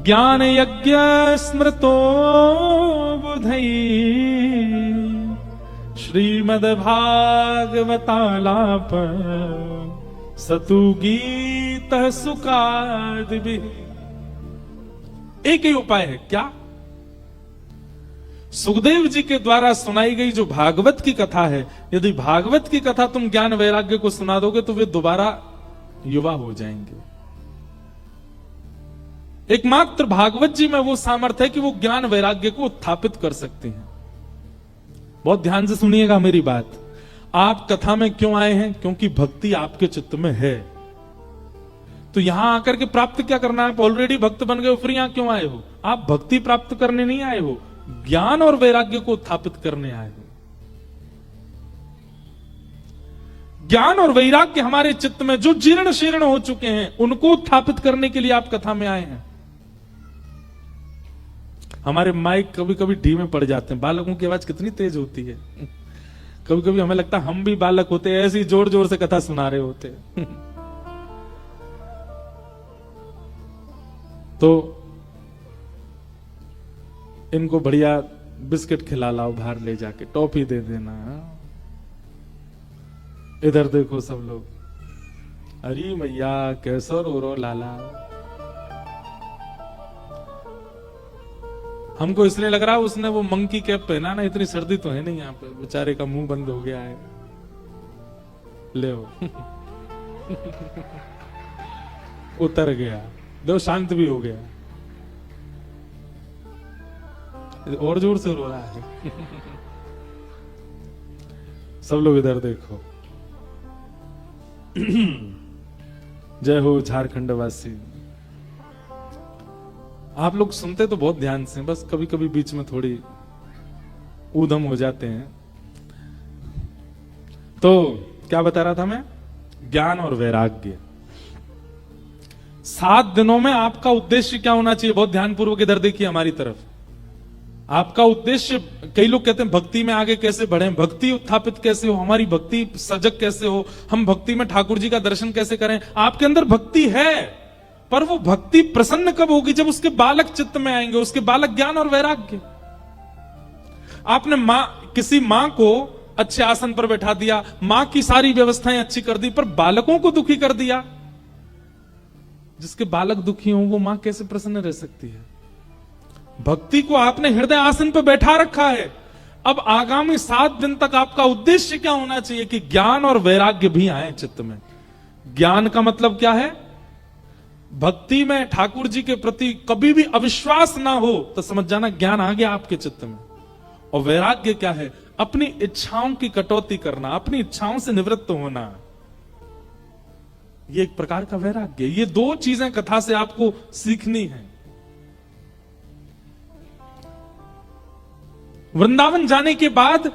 ज्ञान यज्ञ स्मृतो बुधई श्रीमद् भागवतालाप सतु गीत सुखादि। एक ही उपाय है, क्या? सुखदेव जी के द्वारा सुनाई गई जो भागवत की कथा है, यदि भागवत की कथा तुम ज्ञान वैराग्य को सुना दोगे तो वे दोबारा युवा हो जाएंगे। एकमात्र भागवत जी में वो सामर्थ्य है कि वो ज्ञान वैराग्य को उत्थापित कर सकते हैं। बहुत ध्यान से सुनिएगा मेरी बात। आप कथा में क्यों आए हैं? क्योंकि भक्ति आपके चित्त में है। तो यहां आकर के प्राप्त क्या करना है? आप ऑलरेडी भक्त बन गए हो, फिर यहां क्यों आए हो? आप भक्ति प्राप्त करने नहीं आए हो, ज्ञान और वैराग्य को उत्थापित करने आए हो। ज्ञान और वैराग्य हमारे चित्त में जो जीर्ण शीर्ण हो चुके हैं, उनको उत्थापित करने के लिए आप कथा में आए हैं। हमारे माइक कभी कभी धीमे पड़ जाते हैं, बालकों की आवाज कितनी तेज होती है। कभी कभी हमें लगता है हम भी बालक होते हैं, ऐसे ही जोर जोर से कथा सुना रहे होते हैं। तो इनको बढ़िया बिस्किट खिला लाओ, बाहर ले जाके टॉफी दे देना। इधर देखो सब लोग, अरे मैया कैसा रो रो लाला। हमको इसलिए लग रहा है उसने वो मंकी कैप पहना ना, इतनी सर्दी तो है नहीं यहाँ पे, बेचारे का मुंह बंद हो गया है। ले उतर गया, दो शांत भी हो गया, और जोर से रो रहा है। सब लोग इधर देखो। जय हो झारखंड वासी। आप लोग सुनते तो बहुत ध्यान से, बस कभी कभी बीच में थोड़ी ऊधम हो जाते हैं। तो क्या बता रहा था मैं? ज्ञान और वैराग्य। 7 दिनों में आपका उद्देश्य क्या होना चाहिए? बहुत ध्यानपूर्वक इधर देखिए हमारी तरफ। आपका उद्देश्य, कई लोग कहते हैं भक्ति में आगे कैसे बढ़े, भक्ति उत्थापित कैसे हो, हमारी भक्ति सजग कैसे हो, हम भक्ति में ठाकुर जी का दर्शन कैसे करें। आपके अंदर भक्ति है, पर वो भक्ति प्रसन्न कब होगी? जब उसके बालक चित्त में आएंगे, उसके बालक ज्ञान और वैराग्य। आपने किसी मां को अच्छे आसन पर बैठा दिया, मां की सारी व्यवस्थाएं अच्छी कर दी, पर बालकों को दुखी कर दिया। जिसके बालक दुखी हों वो मां कैसे प्रसन्न रह सकती है? भक्ति को आपने हृदय आसन पर बैठा रखा है। अब आगामी 7 दिन तक आपका उद्देश्य क्या होना चाहिए कि ज्ञान और वैराग्य भी आए चित्त में। ज्ञान का मतलब क्या है? भक्ति में ठाकुर जी के प्रति कभी भी अविश्वास ना हो तो समझ जाना ज्ञान आ गया आपके चित्त में। और वैराग्य क्या है? अपनी इच्छाओं की कटौती करना, अपनी इच्छाओं से निवृत्त होना। ये एक प्रकार का वैराग्य। ये 2 चीजें कथा से आपको सीखनी है। वृंदावन जाने के बाद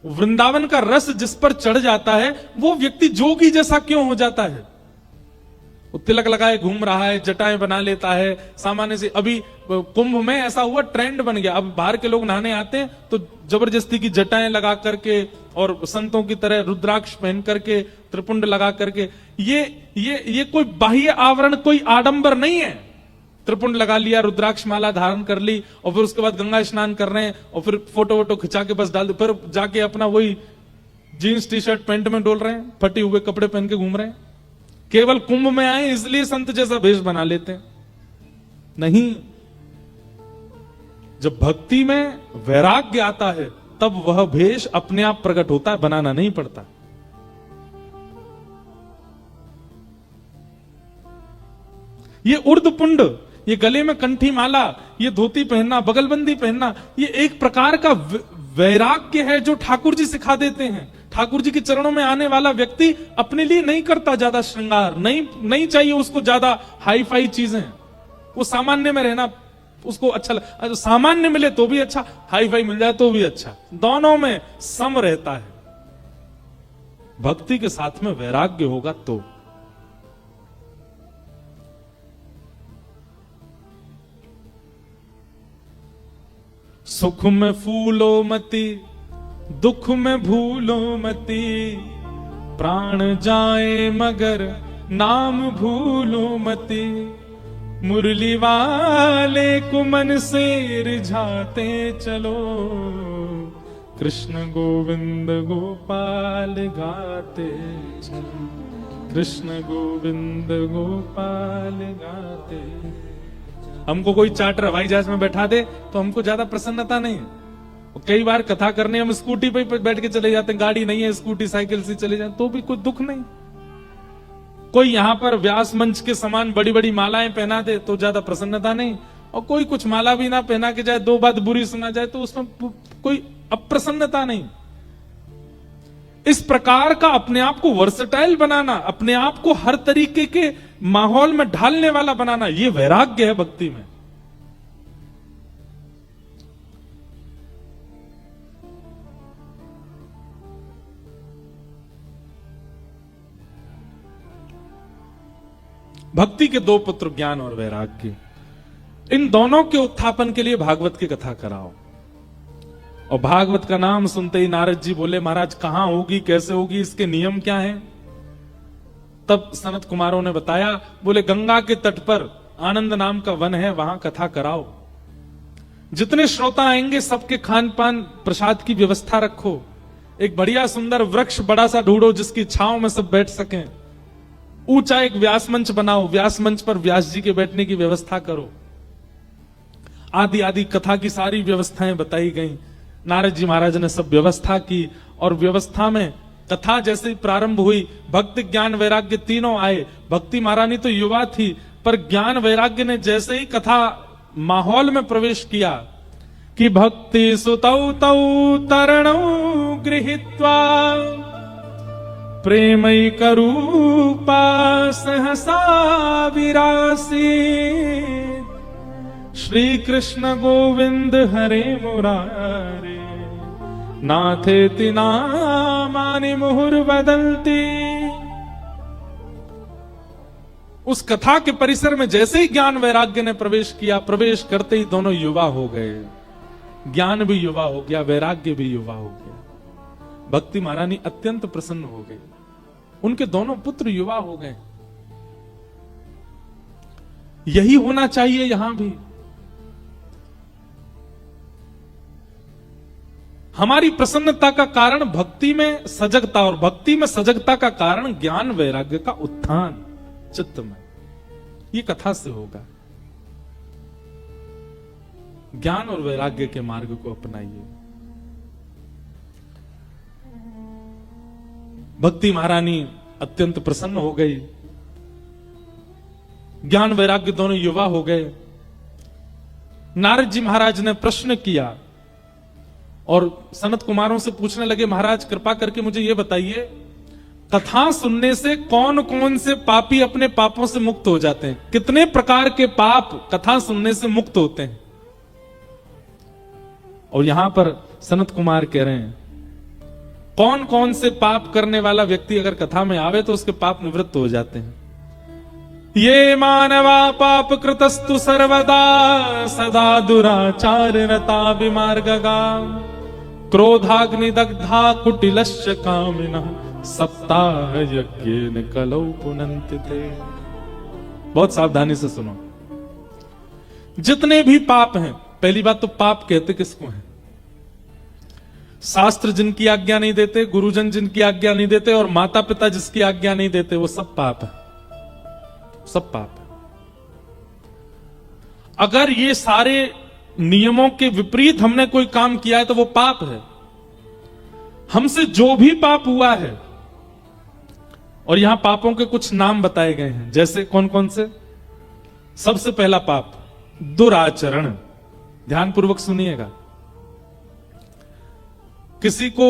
वृंदावन का रस जिस पर चढ़ जाता है वो व्यक्ति जोगी जैसा क्यों हो जाता है? वो तिलक लगाए घूम रहा है, जटाएं बना लेता है सामान्य से। अभी कुंभ में ऐसा हुआ, ट्रेंड बन गया। अब बाहर के लोग नहाने आते हैं तो जबरदस्ती की जटाएं लगा करके और संतों की तरह रुद्राक्ष पहन करके, त्रिपुंड लगा करके। ये कोई बाह्य आवरण, कोई आडंबर नहीं है। त्रिपुंड लगा लिया, रुद्राक्ष माला धारण कर ली और फिर उसके बाद गंगा स्नान कर रहे हैं और फिर फोटो वोटो खिंचा के बस डाल दो, फिर जाके अपना वही जीन्स टी शर्ट पैंट में डोल रहे हैं, फटे हुए कपड़े पहन के घूम रहे हैं। केवल कुंभ में आए इसलिए संत जैसा भेष बना लेते हैं। नहीं, जब भक्ति में वैराग्य आता है तब वह भेष अपने आप प्रकट होता है, बनाना नहीं पड़ता। ये उर्दपुंड, ये गले में कंठी माला, ये धोती पहनना, बगलबंदी पहनना, ये एक प्रकार का वैराग्य है जो ठाकुर जी सिखा देते हैं। ठाकुर जी के चरणों में आने वाला व्यक्ति अपने लिए नहीं करता ज्यादा श्रृंगार, नहीं चाहिए उसको ज्यादा हाई फाई चीजें। वो सामान्य में रहना उसको अच्छा सामान्य मिले तो भी अच्छा, हाई फाई मिल जाए तो भी अच्छा, दोनों में सम रहता है। भक्ति के साथ में वैराग्य होगा तो। सुख में फूलो मती, दुख में भूलो मती, प्राण जाए मगर नाम भूलो मती, मुरली वाले को मन से रिझाते चलो, कृष्ण गोविंद गोपाल गाते चलो, कृष्ण गोविंद गोपाल गाते। हमको कोई चार्टर हवाई जहाज में बैठा दे तो हमको ज्यादा प्रसन्नता नहीं है। कई बार कथा करने हम स्कूटी पे बैठ के चले जाते हैं, गाड़ी नहीं है, स्कूटी साइकिल से चले जाते तो भी कोई दुख नहीं। कोई यहां पर व्यास मंच के समान बड़ी बड़ी मालाएं पहना दे तो ज्यादा प्रसन्नता नहीं, और कोई कुछ माला भी ना पहना के जाए, 2 बात बुरी सुना जाए तो उसमें कोई अप्रसन्नता नहीं। इस प्रकार का अपने आप को वर्सटाइल बनाना, अपने आप को हर तरीके के माहौल में ढालने वाला बनाना, यह वैराग्य है भक्ति में। भक्ति के 2 पुत्र ज्ञान और वैराग्य, इन दोनों के उत्थापन के लिए भागवत की कथा कराओ। और भागवत का नाम सुनते ही नारद जी बोले, महाराज कहां होगी, कैसे होगी, इसके नियम क्या हैं? तब सनत कुमारों ने बताया, बोले गंगा के तट पर आनंद नाम का वन है, वहां कथा कराओ। जितने श्रोता आएंगे सबके खान पान प्रसाद की व्यवस्था रखो। एक बढ़िया सुंदर वृक्ष बड़ा सा ढूंढो जिसकी छांव में सब बैठ सकें। ऊंचा एक व्यास मंच बनाओ, व्यास मंच पर व्यास जी के बैठने की व्यवस्था करो। आदि आदि कथा की सारी व्यवस्थाएं बताई गई। नारद जी महाराज ने सब व्यवस्था की और व्यवस्था में कथा जैसे प्रारंभ हुई, भक्ति ज्ञान वैराग्य तीनों आए। भक्ति महारानी तो युवा थी, पर ज्ञान वैराग्य ने जैसे ही कथा माहौल में प्रवेश किया कि भक्ति सुतौ तौ तरणौ गृहीत्वा प्रेमैकरूपा सहसा विरासी, श्री कृष्ण गोविंद हरे मुरारे, नाथेति नामानि मुहुर्वदन्ति। उस कथा के परिसर में जैसे ही ज्ञान वैराग्य ने प्रवेश किया, प्रवेश करते ही दोनों युवा हो गए। ज्ञान भी युवा हो गया, वैराग्य भी युवा हो गया। भक्ति महारानी अत्यंत प्रसन्न हो गई, उनके दोनों पुत्र युवा हो गए। यही होना चाहिए यहां भी। हमारी प्रसन्नता का कारण भक्ति में सजगता, और भक्ति में सजगता का कारण ज्ञान वैराग्य का उत्थान चित्त में। ये कथा से होगा। ज्ञान और वैराग्य के मार्ग को अपनाइए। भक्ति महारानी अत्यंत प्रसन्न हो गई। ज्ञान वैराग्य दोनों युवा हो गए। नारद जी महाराज ने प्रश्न किया और सनत कुमारों से पूछने लगे, महाराज कृपा करके मुझे यह बताइए, कथा सुनने से कौन कौन से पापी अपने पापों से मुक्त हो जाते हैं? कितने प्रकार के पाप कथा सुनने से मुक्त होते हैं? और यहां पर सनत कुमार कह रहे हैं, कौन कौन से पाप करने वाला व्यक्ति अगर कथा में आवे तो उसके पाप निवृत्त हो जाते हैं। ये मानवा पाप कृतस्तु सर्वदा सदा दुराचार रता विमार्गगा क्रोधाग्नि दग्धा कुटिलश्च कामिनः सप्ताह यज्ञेन कलौ पुनन्ति ते। बहुत सावधानी से सुनो। जितने भी पाप हैं, पहली बात तो पाप कहते किसको हैं? शास्त्र जिनकी आज्ञा नहीं देते, गुरुजन जिनकी आज्ञा नहीं देते, और माता पिता जिसकी आज्ञा नहीं देते, वो सब पाप है, सब पाप है। अगर ये सारे नियमों के विपरीत हमने कोई काम किया है तो वो पाप है। हमसे जो भी पाप हुआ है, और यहां पापों के कुछ नाम बताए गए हैं, जैसे कौन कौन से? सबसे पहला पाप दुराचरण। ध्यानपूर्वक सुनिएगा। किसी को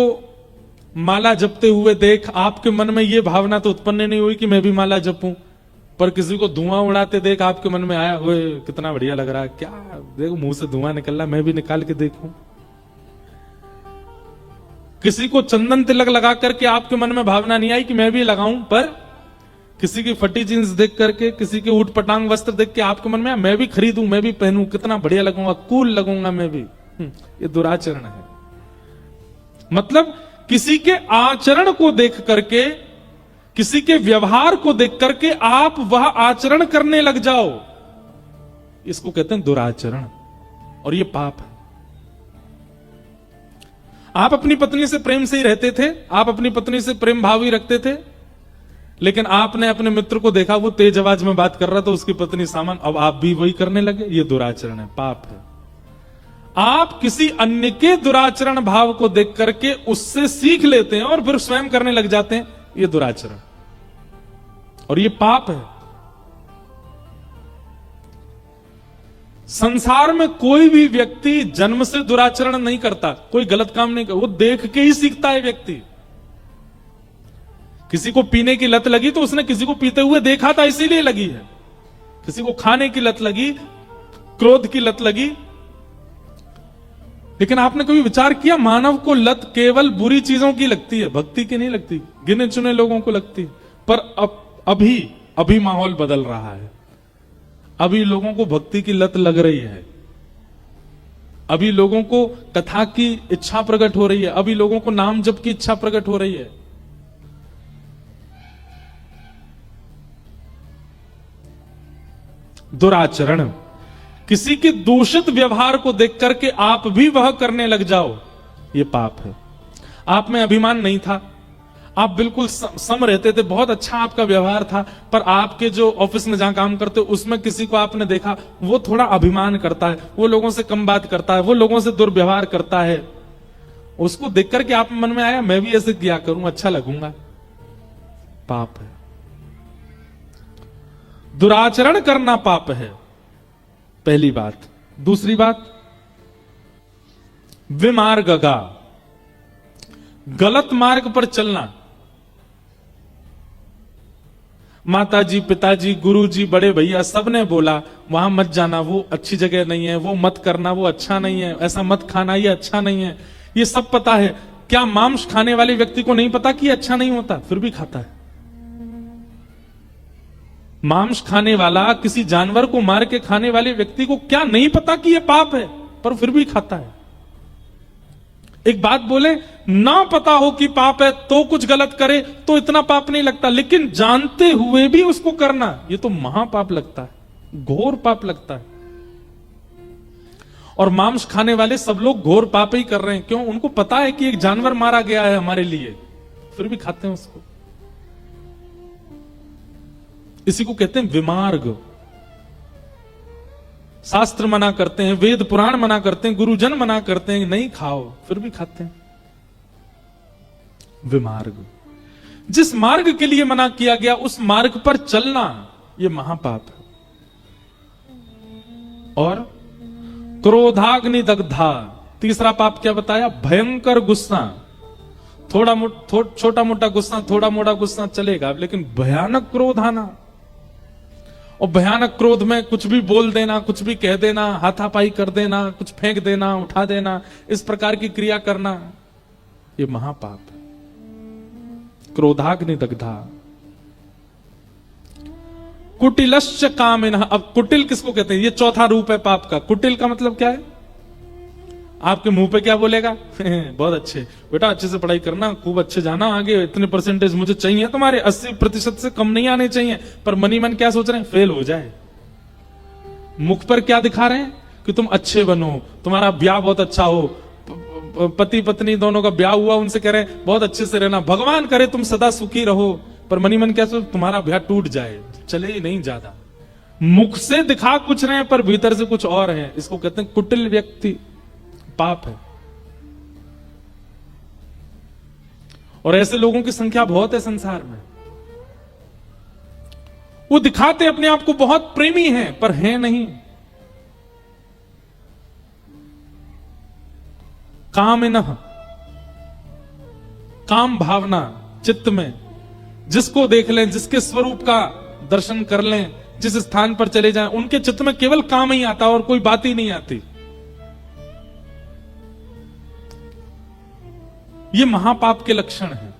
माला जपते हुए देख आपके मन में यह भावना तो उत्पन्न नहीं हुई कि मैं भी माला जपूं, पर किसी को धुआं उड़ाते देख आपके मन में आया, हुए कितना बढ़िया लग रहा है, क्या देखो मुंह से धुआं निकल रहा, मैं भी निकाल के देखूं। किसी को चंदन तिलक लगा करके आपके मन में भावना नहीं आई कि मैं भी लगाऊं, पर किसी की फटी जींस देख करके, किसी के ऊट पटांग वस्त्र देख के आपके मन में मैं भी खरीदूं, मैं भी पहनूं, कितना बढ़िया लगूंगा, कूल लगूंगा मैं भी। ये दुराचरण है। मतलब किसी के आचरण को देख करके, किसी के व्यवहार को देख करके आप वह आचरण करने लग जाओ, इसको कहते हैं दुराचरण, और ये पाप है। आप अपनी पत्नी से प्रेम से ही रहते थे, आप अपनी पत्नी से प्रेम भाव ही रखते थे, लेकिन आपने अपने मित्र को देखा वो तेज आवाज में बात कर रहा था, उसकी पत्नी सामान, अब आप भी वही करने लगे। ये दुराचरण है, पाप है। आप किसी अन्य के दुराचरण भाव को देख करके उससे सीख लेते हैं और फिर स्वयं करने लग जाते हैं, ये दुराचरण, और ये पाप है। संसार में कोई भी व्यक्ति जन्म से दुराचरण नहीं करता, कोई गलत काम नहीं करता, वो देख के ही सीखता है व्यक्ति। किसी को पीने की लत लगी तो उसने किसी को पीते हुए देखा था, इसीलिए लगी है। किसी को खाने की लत लगी, क्रोध की लत लगी, लेकिन आपने कभी विचार किया मानव को लत केवल बुरी चीजों की लगती है, भक्ति की नहीं लगती, गिने चुने लोगों को लगती है। पर अभी माहौल बदल रहा है। अभी लोगों को भक्ति की लत लग रही है, अभी लोगों को कथा की इच्छा प्रकट हो रही है, अभी लोगों को नाम जप की इच्छा प्रकट हो रही है। दुराचरण, किसी के दूषित व्यवहार को देख करके आप भी वह करने लग जाओ, यह पाप है। आप में अभिमान नहीं था, आप बिल्कुल सम रहते थे, बहुत अच्छा आपका व्यवहार था, पर आपके जो ऑफिस में जहां काम करते हो उसमें किसी को आपने देखा वो थोड़ा अभिमान करता है, वो लोगों से कम बात करता है, वो लोगों से दुर्व्यवहार करता है, उसको देख करके आप मन में आया मैं भी ऐसे किया करूं, अच्छा लगूंगा, पाप है। दुराचरण करना पाप है, पहली बात। दूसरी बात, विमार्गगा, गलत मार्ग पर चलना। माताजी, पिताजी, गुरुजी, बड़े भैया सबने बोला वहां मत जाना, वो अच्छी जगह नहीं है, वो मत करना, वो अच्छा नहीं है, ऐसा मत खाना, ये अच्छा नहीं है, ये सब पता है। क्या मांस खाने वाले व्यक्ति को नहीं पता कि अच्छा नहीं होता, फिर भी खाता है? मांस खाने वाला, किसी जानवर को मार के खाने वाले व्यक्ति को क्या नहीं पता कि यह पाप है, पर फिर भी खाता है? एक बात बोले, ना पता हो कि पाप है तो कुछ गलत करे तो इतना पाप नहीं लगता, लेकिन जानते हुए भी उसको करना, यह तो महापाप लगता है। घोर पाप लगता है। और मांस खाने वाले सब लोग घोर पाप ही कर रहे हैं। क्यों? उनको पता है कि एक जानवर मारा गया है हमारे लिए, फिर भी खाते हैं उसको। इसी को कहते हैं विमार्ग। शास्त्र मना करते हैं, वेद पुराण मना करते हैं, गुरुजन मना करते हैं नहीं खाओ, फिर भी खाते हैं। विमार्ग। जिस मार्ग के लिए मना किया गया उस मार्ग पर चलना यह महापाप है। और क्रोधाग्नि दग्धा, तीसरा पाप क्या बताया? भयंकर गुस्सा। छोटा मोटा गुस्सा, थोड़ा मोटा गुस्सा चलेगा, लेकिन भयानक क्रोध आना, और भयानक क्रोध में कुछ भी बोल देना, कुछ भी कह देना, हाथापाई कर देना, कुछ फेंक देना, उठा देना, इस प्रकार की क्रिया करना, ये महापाप है। क्रोधाग्नि दग्धा। कुटिलश्च कामिनः। अब कुटिल किसको कहते हैं? ये चौथा रूप है पाप का। कुटिल का मतलब क्या है? आपके मुंह पे क्या बोलेगा? बहुत अच्छे बेटा, अच्छे से पढ़ाई करना, खूब अच्छे जाना आगे, इतने परसेंटेज मुझे चाहिए तुम्हारे, 80% से कम नहीं आने चाहिए। पर मनी मन क्या सोच रहे हैं? फेल हो जाए। मुख पर क्या दिखा रहे हैं? कि तुम अच्छे बनो, तुम्हारा ब्याह बहुत अच्छा हो, पति पत्नी दोनों का ब्याह हुआ, उनसे कह रहे हैं बहुत अच्छे से रहना, भगवान करे तुम सदा सुखी रहो। पर मनी मन क्या सोच? तुम्हारा ब्याह टूट जाए, चले ही नहीं ज्यादा। मुख से दिखा कुछ रहे हैं पर भीतर से कुछ और है। इसको कहते हैं कुटिल व्यक्ति, पाप है। और ऐसे लोगों की संख्या बहुत है संसार में। वो दिखाते अपने आप को बहुत प्रेमी हैं पर हैं नहीं। कामिनः, काम भावना चित्त में, जिसको देख लें, जिसके स्वरूप का दर्शन कर लें, जिस स्थान पर चले जाएं, उनके चित्त में केवल काम ही आता और कोई बात ही नहीं आती। ये महापाप के लक्षण हैं।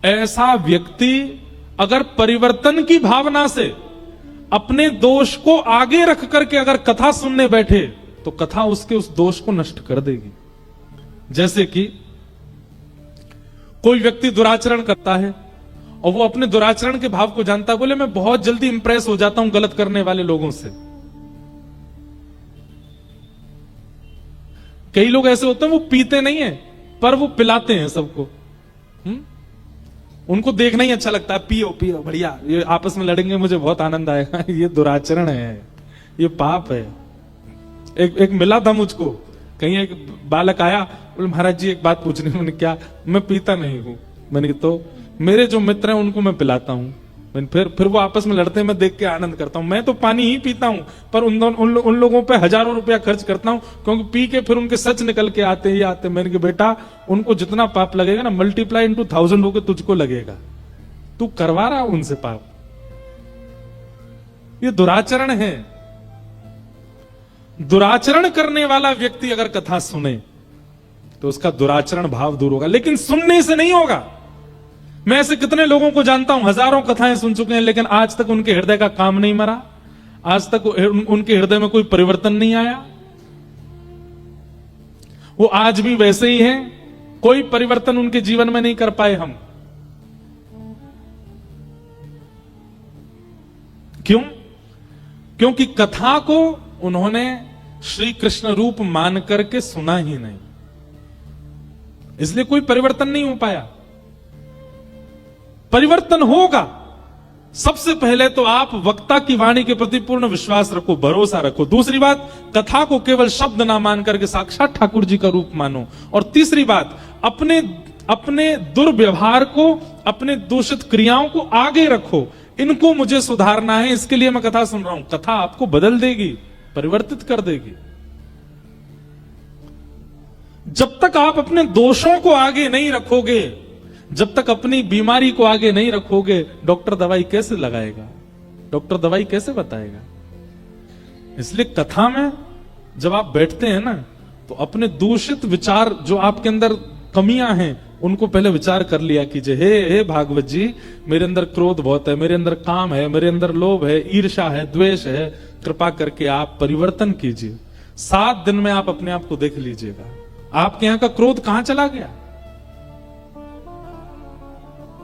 ऐसा व्यक्ति अगर परिवर्तन की भावना से अपने दोष को आगे रख करके अगर कथा सुनने बैठे तो कथा उसके उस दोष को नष्ट कर देगी। जैसे कि कोई व्यक्ति दुराचरण करता है और वो अपने दुराचरण के भाव को जानता है, बोले मैं बहुत जल्दी इंप्रेस हो जाता हूं गलत करने वाले लोगों से। कई लोग ऐसे होते हैं वो पीते नहीं है पर वो पिलाते हैं सबको। उनको देखना ही अच्छा लगता है, पियो पियो बढ़िया, ये आपस में लड़ेंगे मुझे बहुत आनंद आएगा। ये दुराचरण है, ये पाप है। एक मिला था मुझको, कहीं एक बालक आया, बोले महाराज जी एक बात पूछनी। मैंने क्या? मैं पीता नहीं हूं। मैंने कहा तो मेरे जो मित्र हैं उनको मैं पिलाता हूं। फिर वो आपस में लड़ते हैं, मैं देख के आनंद करता हूं। मैं तो पानी ही पीता हूं पर उन लोगों पे हजारों रुपया खर्च करता हूं, क्योंकि पी के फिर उनके सच निकल के आते ही आते। मैंने कहा बेटा उनको जितना पाप लगेगा ना मल्टीप्लाई इंटू 1000 होकर तुझको लगेगा। तू करवा रहा उनसे पाप। ये दुराचरण है। दुराचरण करने वाला व्यक्ति अगर कथा सुने तो उसका दुराचरण भाव दूर होगा, लेकिन सुनने से नहीं होगा। मैं ऐसे कितने लोगों को जानता हूं, हजारों कथाएं सुन चुके हैं, लेकिन आज तक उनके हृदय का काम नहीं मरा, आज तक उनके हृदय में कोई परिवर्तन नहीं आया। वो आज भी वैसे ही हैं, कोई परिवर्तन उनके जीवन में नहीं कर पाए हम। क्यों? क्योंकि कथा को उन्होंने श्री कृष्ण रूप मान करके सुना ही नहीं, इसलिए कोई परिवर्तन नहीं हो पाया। परिवर्तन होगा, सबसे पहले तो आप वक्ता की वाणी के प्रति पूर्ण विश्वास रखो, भरोसा रखो। दूसरी बात, कथा को केवल शब्द ना मान करके साक्षात ठाकुर जी का रूप मानो। और तीसरी बात, अपने दुर्व्यवहार को, अपने दूषित क्रियाओं को आगे रखो। इनको मुझे सुधारना है, इसके लिए मैं कथा सुन रहा हूं। कथा आपको बदल देगी, परिवर्तित कर देगी। जब तक आप अपने दोषों को आगे नहीं रखोगे, जब तक अपनी बीमारी को आगे नहीं रखोगे, डॉक्टर दवाई कैसे लगाएगा? डॉक्टर दवाई कैसे बताएगा? इसलिए कथा में जब आप बैठते हैं ना, तो अपने दूषित विचार जो आपके अंदर कमियां हैं उनको पहले विचार कर लिया कीजिए। हे भागवत जी, मेरे अंदर क्रोध बहुत है, मेरे अंदर काम है, मेरे अंदर लोभ है, ईर्ष्या है, द्वेष है, कृपा करके आप परिवर्तन कीजिए। 7 दिन में आप अपने आप को देख लीजिएगा, आपके यहां का क्रोध कहां चला गया,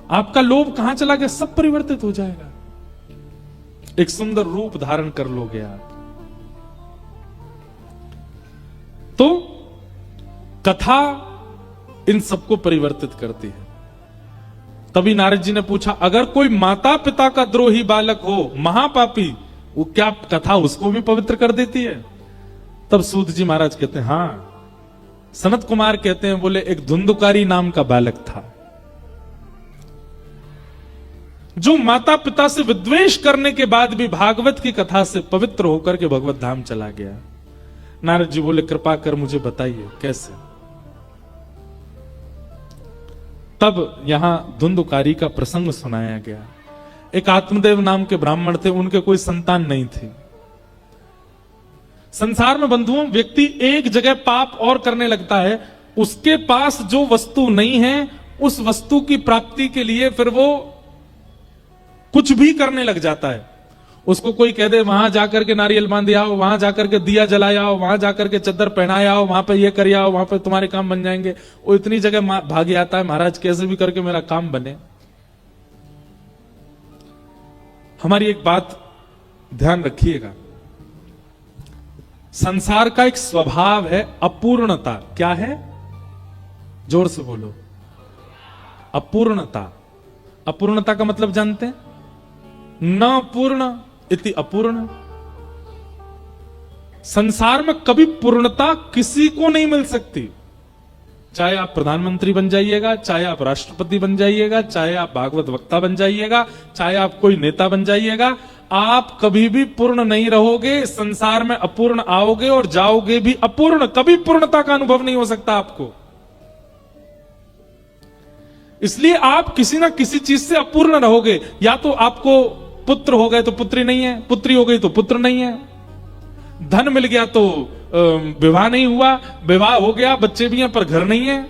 आपका लोभ कहां चला गया, सब परिवर्तित हो जाएगा। एक सुंदर रूप धारण कर लोगे आप। तो कथा इन सबको परिवर्तित करती है। तभी नारद जी ने पूछा, अगर कोई माता पिता का द्रोही बालक हो, महापापी, वो क्या कथा उसको भी पवित्र कर देती है? तब सूत जी महाराज कहते हैं, हां। सनत कुमार कहते हैं, बोले एक धुंधुकारी नाम का बालक था, जो माता पिता से विद्वेष करने के बाद भी भागवत की कथा से पवित्र होकर के भगवत धाम चला गया। नारद जी बोले, कृपा कर मुझे बताइए कैसे। तब यहां धुंधुकारी का प्रसंग सुनाया गया। एक आत्मदेव नाम के ब्राह्मण थे, उनके कोई संतान नहीं थी। संसार में बंधुओं, व्यक्ति एक जगह पाप और करने लगता है, उसके पास जो वस्तु नहीं है उस वस्तु की प्राप्ति के लिए फिर वो कुछ भी करने लग जाता है। उसको कोई कह दे वहां जाकर के नारियल बांध आओ, वहां जाकर के दिया जलाया आओ, वहां जाकर के चद्दर पहनाया आओ, वहां पे ये कर आओ, वहां पे तुम्हारे काम बन जाएंगे। वो इतनी जगह भागी आता है, महाराज कैसे भी करके मेरा काम बने। हमारी एक बात ध्यान रखिएगा, संसार का एक स्वभाव है अपूर्णता। क्या है? जोर से बोलो। अपूर्णता। अपूर्णता का मतलब जानते हैं? न पूर्ण इति अपूर्ण। संसार में कभी पूर्णता किसी को नहीं मिल सकती। चाहे आप प्रधानमंत्री बन जाइएगा, चाहे आप राष्ट्रपति बन जाइएगा, चाहे आप भागवत वक्ता बन जाइएगा, चाहे आप कोई नेता बन जाइएगा, आप कभी भी पूर्ण नहीं रहोगे। संसार में अपूर्ण आओगे और जाओगे भी अपूर्ण। कभी पूर्णता का अनुभव नहीं हो सकता आपको। इसलिए आप किसी ना किसी चीज से अपूर्ण रहोगे। या तो आपको पुत्र हो गए तो पुत्री नहीं है, पुत्री हो गई तो पुत्र नहीं है, धन मिल गया तो विवाह नहीं हुआ, विवाह हो गया बच्चे भी हैं पर घर नहीं है,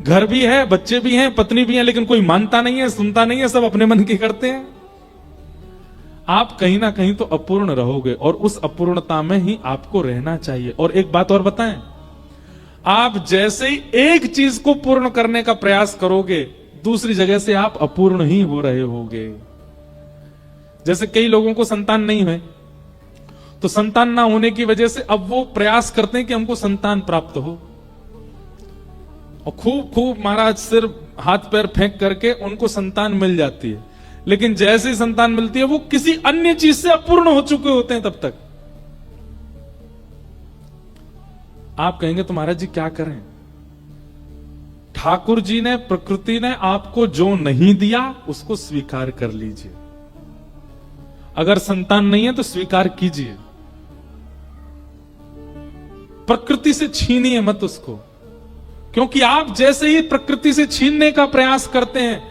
घर भी है बच्चे भी हैं पत्नी भी है, लेकिन कोई मानता नहीं है, सुनता नहीं है, सब अपने मन की करते हैं। आप कहीं ना कहीं तो अपूर्ण रहोगे और उस अपूर्णता में ही आपको रहना चाहिए। और एक बात और बताएं, आप जैसे ही एक चीज को पूर्ण करने का प्रयास करोगे, दूसरी जगह से आप अपूर्ण ही हो रहे होगे। जैसे कई लोगों को संतान नहीं है, तो संतान ना होने की वजह से अब वो प्रयास करते हैं कि हमको संतान प्राप्त हो, और खूब खूब महाराज सिर हाथ पैर फेंक करके उनको संतान मिल जाती है। लेकिन जैसे ही संतान मिलती है वो किसी अन्य चीज से अपूर्ण हो चुके होते हैं तब तक। आप कहेंगे तो महाराज जी क्या करें? ठाकुर जी ने, प्रकृति ने आपको जो नहीं दिया उसको स्वीकार कर लीजिए। अगर संतान नहीं है तो स्वीकार कीजिए। प्रकृति से छीनिए मत उसको, क्योंकि आप जैसे ही प्रकृति से छीनने का प्रयास करते हैं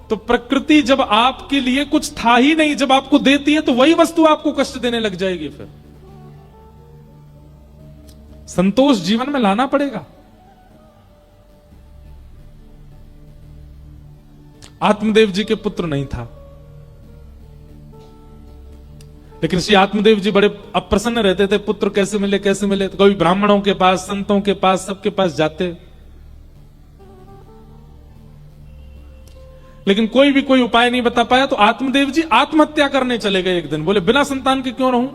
तो प्रकृति जब आपके लिए कुछ था ही नहीं, जब आपको देती है तो वही वस्तु आपको कष्ट देने लग जाएगी। फिर संतोष जीवन में लाना पड़ेगा। आत्मदेव जी के पुत्र नहीं था, लेकिन श्री आत्मदेव जी बड़े अप्रसन्न रहते थे, पुत्र कैसे मिले कैसे मिले। तो कभी ब्राह्मणों के पास, संतों के पास, सबके पास जाते, लेकिन कोई भी कोई उपाय नहीं बता पाया। तो आत्मदेव जी आत्महत्या करने चले गए एक दिन। बोले बिना संतान के क्यों रहूं?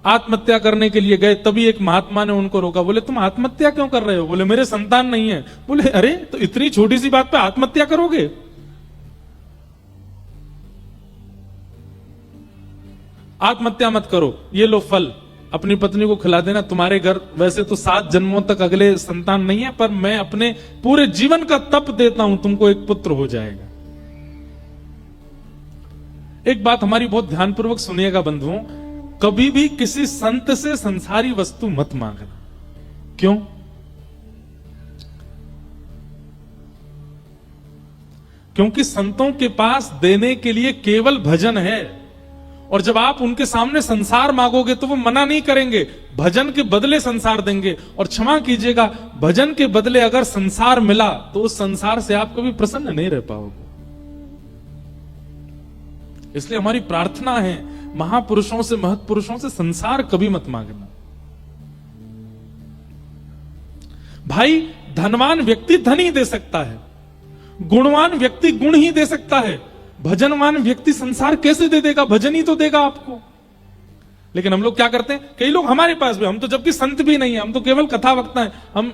आत्महत्या करने के लिए गए, तभी एक महात्मा ने उनको रोका। बोले तुम आत्महत्या क्यों कर रहे हो? बोले मेरे संतान नहीं है। बोले अरे, तो इतनी छोटी सी बात पे आत्महत्या करोगे? आत्महत्या मत करो, ये लो फल, अपनी पत्नी को खिला देना। तुम्हारे घर वैसे तो 7 जन्मों तक अगले संतान नहीं है, पर मैं अपने पूरे जीवन का तप देता हूं, तुमको एक पुत्र हो जाएगा। एक बात हमारी बहुत ध्यानपूर्वक सुनिएगा बंधुओं, कभी भी किसी संत से संसारी वस्तु मत मांगना। क्यों? क्योंकि संतों के पास देने के लिए केवल भजन है, और जब आप उनके सामने संसार मांगोगे तो वो मना नहीं करेंगे, भजन के बदले संसार देंगे। और क्षमा कीजिएगा, भजन के बदले अगर संसार मिला तो उस संसार से आप कभी प्रसन्न नहीं रह पाओगे। इसलिए हमारी प्रार्थना है, महापुरुषों से, महत्पुरुषों से संसार कभी मत मांगना। भाई, धनवान व्यक्ति धन ही दे सकता है, गुणवान व्यक्ति गुण ही दे सकता है, भजनवान व्यक्ति संसार कैसे दे देगा? भजन ही तो देगा आपको। लेकिन हम लोग क्या करते हैं, कई लोग हमारे पास भी, हम तो जबकि संत भी नहीं है, हम तो केवल कथा वक्ता है,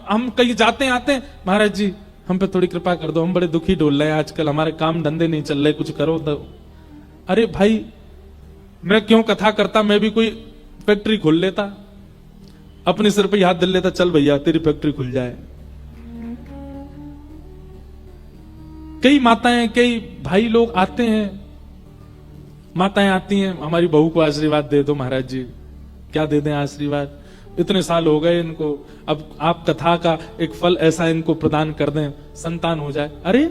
हम कहीं जाते आते हैं, महाराज जी हम पे थोड़ी कृपा कर दो, हम बड़े दुखी डोल रहे हैं आजकल, हमारे काम धंधे नहीं चल रहे, कुछ करो तो। अरे भाई, मैं क्यों कथा करता, मैं भी कोई फैक्ट्री खोल लेता, अपने सिर पे हाथ धर लेता, चल भैया तेरी फैक्ट्री खुल जाए। कई माताएं, कई भाई लोग आते हैं, माताएं आती हैं, हमारी बहू को आशीर्वाद दे दो महाराज जी। क्या दे दें आशीर्वाद, इतने साल हो गए इनको, अब आप कथा का एक फल ऐसा इनको प्रदान कर दें, संतान हो जाए। अरे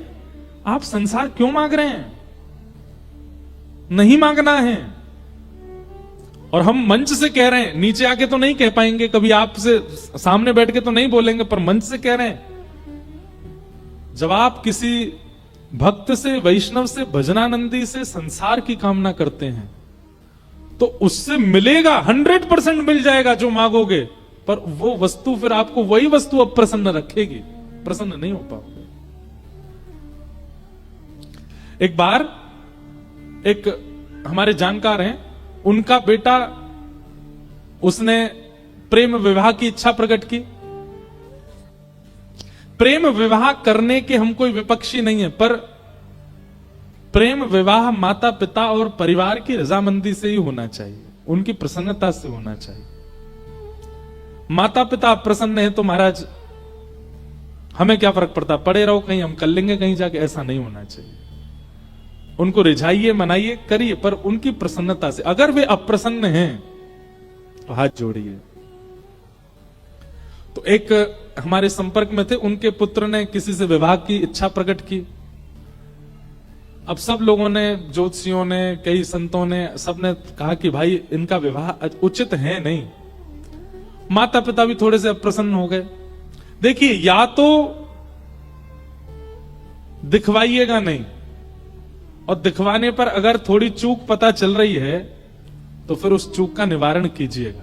आप संसार क्यों मांग रहे हैं? नहीं मांगना है। और हम मंच से कह रहे हैं, नीचे आके तो नहीं कह पाएंगे, कभी आपसे सामने बैठ के तो नहीं बोलेंगे, पर मंच से कह रहे हैं। जब आप किसी भक्त से, वैष्णव से, भजनानंदी से संसार की कामना करते हैं तो उससे मिलेगा, 100% मिल जाएगा जो मांगोगे, पर वो वस्तु फिर आपको वही वस्तु अप्रसन्न रखेगी, प्रसन्न नहीं हो पाओगे। एक बार एक हमारे जानकार हैं, उनका बेटा, उसने प्रेम विवाह की इच्छा प्रकट की। प्रेम विवाह करने के हम कोई विपक्षी नहीं है, पर प्रेम विवाह माता पिता और परिवार की रजामंदी से ही होना चाहिए, उनकी प्रसन्नता से होना चाहिए। माता पिता प्रसन्न है तो महाराज हमें क्या फर्क पड़ता, पड़े रहो कहीं, हम कर लेंगे कहीं जाके, ऐसा नहीं होना चाहिए। उनको रिझाइए, मनाइए, करिए, पर उनकी प्रसन्नता से। अगर वे अप्रसन्न हैं तो हाथ जोड़िए। तो एक हमारे संपर्क में थे, उनके पुत्र ने किसी से विवाह की इच्छा प्रकट की। अब सब लोगों ने, ज्योतिषियों ने, कई संतों ने, सबने कहा कि भाई इनका विवाह उचित है नहीं। माता पिता भी थोड़े से अप्रसन्न हो गए। देखिए, या तो दिखवाइएगा नहीं, और दिखवाने पर अगर थोड़ी चूक पता चल रही है तो फिर उस चूक का निवारण कीजिएगा।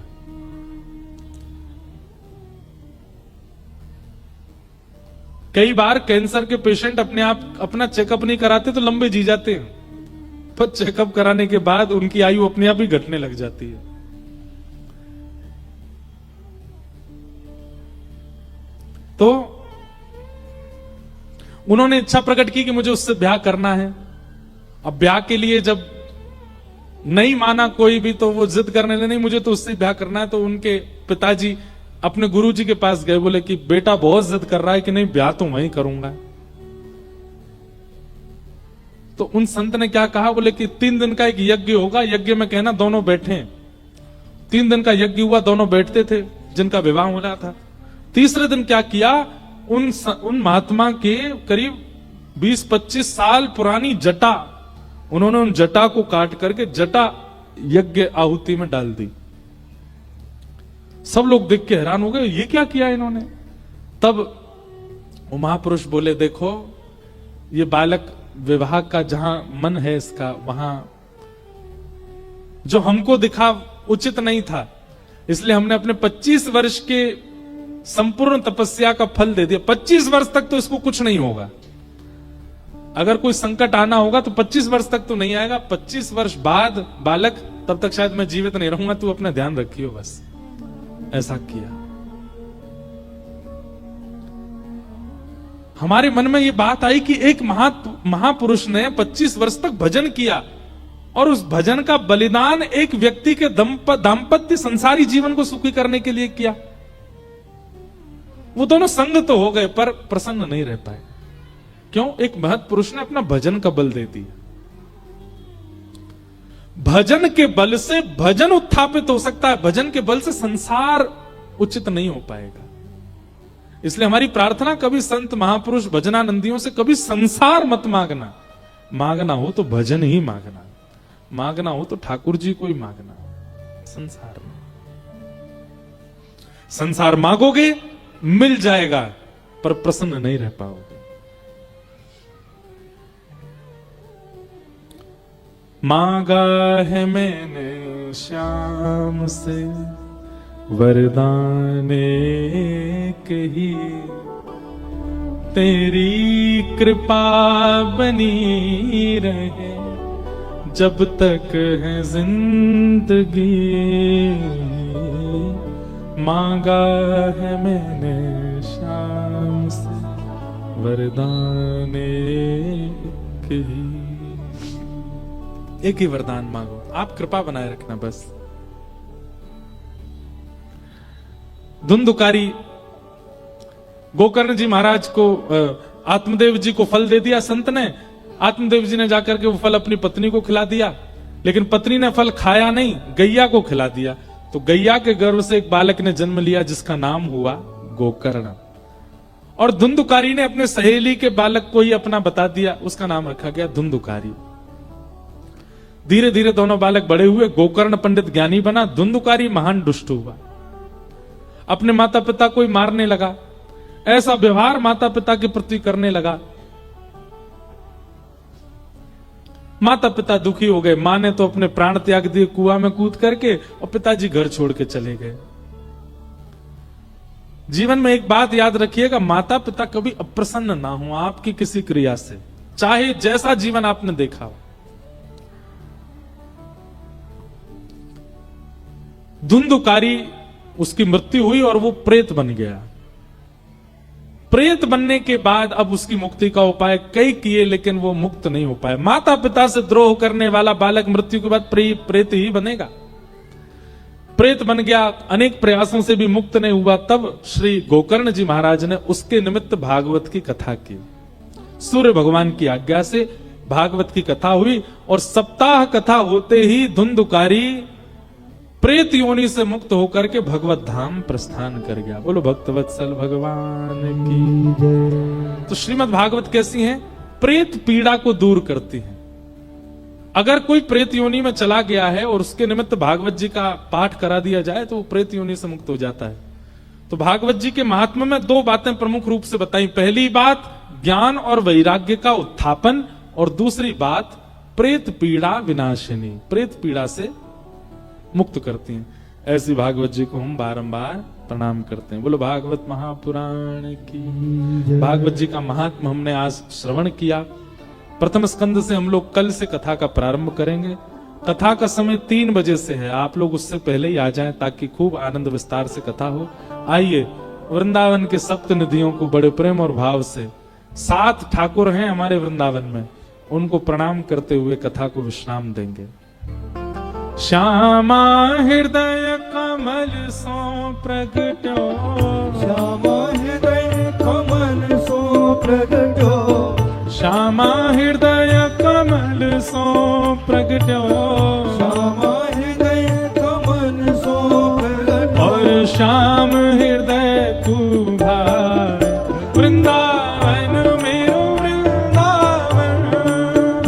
कई बार कैंसर के पेशेंट अपने आप अपना चेकअप नहीं कराते तो लंबे जी जाते हैं, पर चेकअप कराने के बाद उनकी आयु अपने आप ही घटने लग जाती है। तो उन्होंने इच्छा प्रकट की कि मुझे उससे ब्याह करना है। अब ब्याह के लिए जब नहीं माना कोई भी, तो वो जिद करने लगे, नहीं मुझे तो उससे ब्याह करना है। तो उनके पिताजी अपने गुरुजी के पास गए, बोले कि बेटा बहुत जिद कर रहा है कि नहीं ब्याह तो वहीं करूंगा। तो उन संत ने क्या कहा, बोले कि 3 दिन का एक यज्ञ होगा, यज्ञ में कहना दोनों बैठे। 3 दिन का यज्ञ हुआ, दोनों बैठते थे जिनका विवाह हो रहा था। तीसरे दिन क्या किया, उन महात्मा के करीब 20-25 साल पुरानी जटा, उन्होंने उन जटा को काट करके जटा यज्ञ आहुति में डाल दी। सब लोग देख के हैरान हो गए, ये क्या किया इन्होंने। तब वो महापुरुष बोले, देखो ये बालक विवाह का जहां मन है इसका, वहां जो हमको दिखा उचित नहीं था, इसलिए हमने अपने 25 वर्ष के संपूर्ण तपस्या का फल दे दिया। 25 वर्ष तक तो इसको कुछ नहीं होगा, अगर कोई संकट आना होगा तो 25 वर्ष तक तो नहीं आएगा, 25 वर्ष बाद बालक, तब तक शायद मैं जीवित नहीं रहूंगा, तू अपना ध्यान रखियो बस। ऐसा किया। हमारे मन में यह बात आई कि एक महापुरुष ने 25 वर्ष तक भजन किया, और उस भजन का बलिदान एक व्यक्ति के दाम्पत्य संसारी जीवन को सुखी करने के लिए किया। वो दोनों संग तो हो गए, पर प्रसन्न नहीं रह पाए। क्यों? एक महत पुरुष ने अपना भजन का बल दे दिया। भजन के बल से भजन उत्थापित हो सकता है, भजन के बल से संसार उचित नहीं हो पाएगा। इसलिए हमारी प्रार्थना, कभी संत महापुरुष भजनानंदियों से कभी संसार मत मांगना। मांगना हो तो भजन ही मांगना, मांगना हो तो ठाकुर जी को ही मांगना। संसार में संसार मांगोगे मिल जाएगा, पर प्रसन्न नहीं रह पाओगे। मांगा है मैंने श्याम से वरदान एक ही, तेरी कृपा बनी रहे जब तक है जिंदगी मांगा है मैंने शाम से वरदान एक ही वरदान मांगो, आप कृपा बनाए रखना बस। धुंधुकारी गोकर्ण जी महाराज को आत्मदेव जी को फल दे दिया संत ने। आत्मदेव जी ने जाकर के वो फल अपनी पत्नी को खिला दिया, लेकिन पत्नी ने फल खाया नहीं, गैया को खिला दिया। तो गैया के गर्भ से एक बालक ने जन्म लिया जिसका नाम हुआ गोकर्ण। और धुंधुकारी ने अपने सहेली के बालक को ही अपना बता दिया, उसका नाम रखा गया धुंधुकारी। धीरे धीरे दोनों बालक बड़े हुए। गोकर्ण पंडित ज्ञानी बना, धुंधुकारी महान दुष्ट हुआ, अपने माता पिता को ही मारने लगा, ऐसा व्यवहार माता पिता के प्रति करने लगा। माता पिता दुखी हो गए। मां ने तो अपने प्राण त्याग दिए कुआं में कूद करके, और पिताजी घर छोड़ के चले गए। जीवन में एक बात याद रखिएगा, माता पिता कभी अप्रसन्न ना हो आपकी किसी क्रिया से, चाहे जैसा जीवन आपने देखा हो। धुंधुकारी उसकी मृत्यु हुई और वो प्रेत बन गया। प्रेत बनने के बाद अब उसकी मुक्ति का उपाय कई किए, लेकिन वो मुक्त नहीं हो पाए। माता पिता से द्रोह करने वाला बालक मृत्यु के बाद प्रेत ही बनेगा। प्रेत बन गया, अनेक प्रयासों से भी मुक्त नहीं हुआ। तब श्री गोकर्ण जी महाराज ने उसके निमित्त भागवत की कथा की। सूर्य भगवान की आज्ञा से भागवत की कथा हुई, और सप्ताह कथा होते ही धुंधुकारी प्रेत योनि से मुक्त होकर के भगवत धाम प्रस्थान कर गया। बोलो भक्तवत्सल भगवान की जय। तो श्रीमद् भागवत कैसी है? प्रेत पीड़ा को दूर करती है। अगर कोई प्रेत योनि में चला गया है और उसके निमित्त भागवत जी का पाठ करा दिया जाए तो वो प्रेत योनि से मुक्त हो जाता है। तो भागवत जी के महात्म्य में दो बातें प्रमुख रूप से बताई। पहली बात ज्ञान और वैराग्य का उत्थापन, और दूसरी बात प्रेत पीड़ा विनाशिनी, प्रेत पीड़ा से मुक्त करती हैं। ऐसी भागवत जी को हम बारंबार प्रणाम करते हैं। बोलो भागवत महापुराण की। भागवत जी का महात्मा हमने आज श्रवण किया। प्रथम स्कंद से हम लोग कल से कथा का प्रारंभ करेंगे। कथा का समय 3 बजे से है, आप लोग उससे पहले ही आ जाएं ताकि खूब आनंद विस्तार से कथा हो। आइए, वृंदावन के सप्त निधियों को बड़े प्रेम और भाव से, 7 ठाकुर हैं हमारे वृंदावन में, उनको प्रणाम करते हुए कथा को विश्राम देंगे। श्यामा हृदय कमल सो प्रगटो, श्यामा हृदय कमल सो प्रगटो, श्यामा हृदय कमल सो प्रगटो, श्यामा हृदय कमल सो प्रगटो, और श्याम हृदय तू भाई वृंदावन मेरो वृंदावन,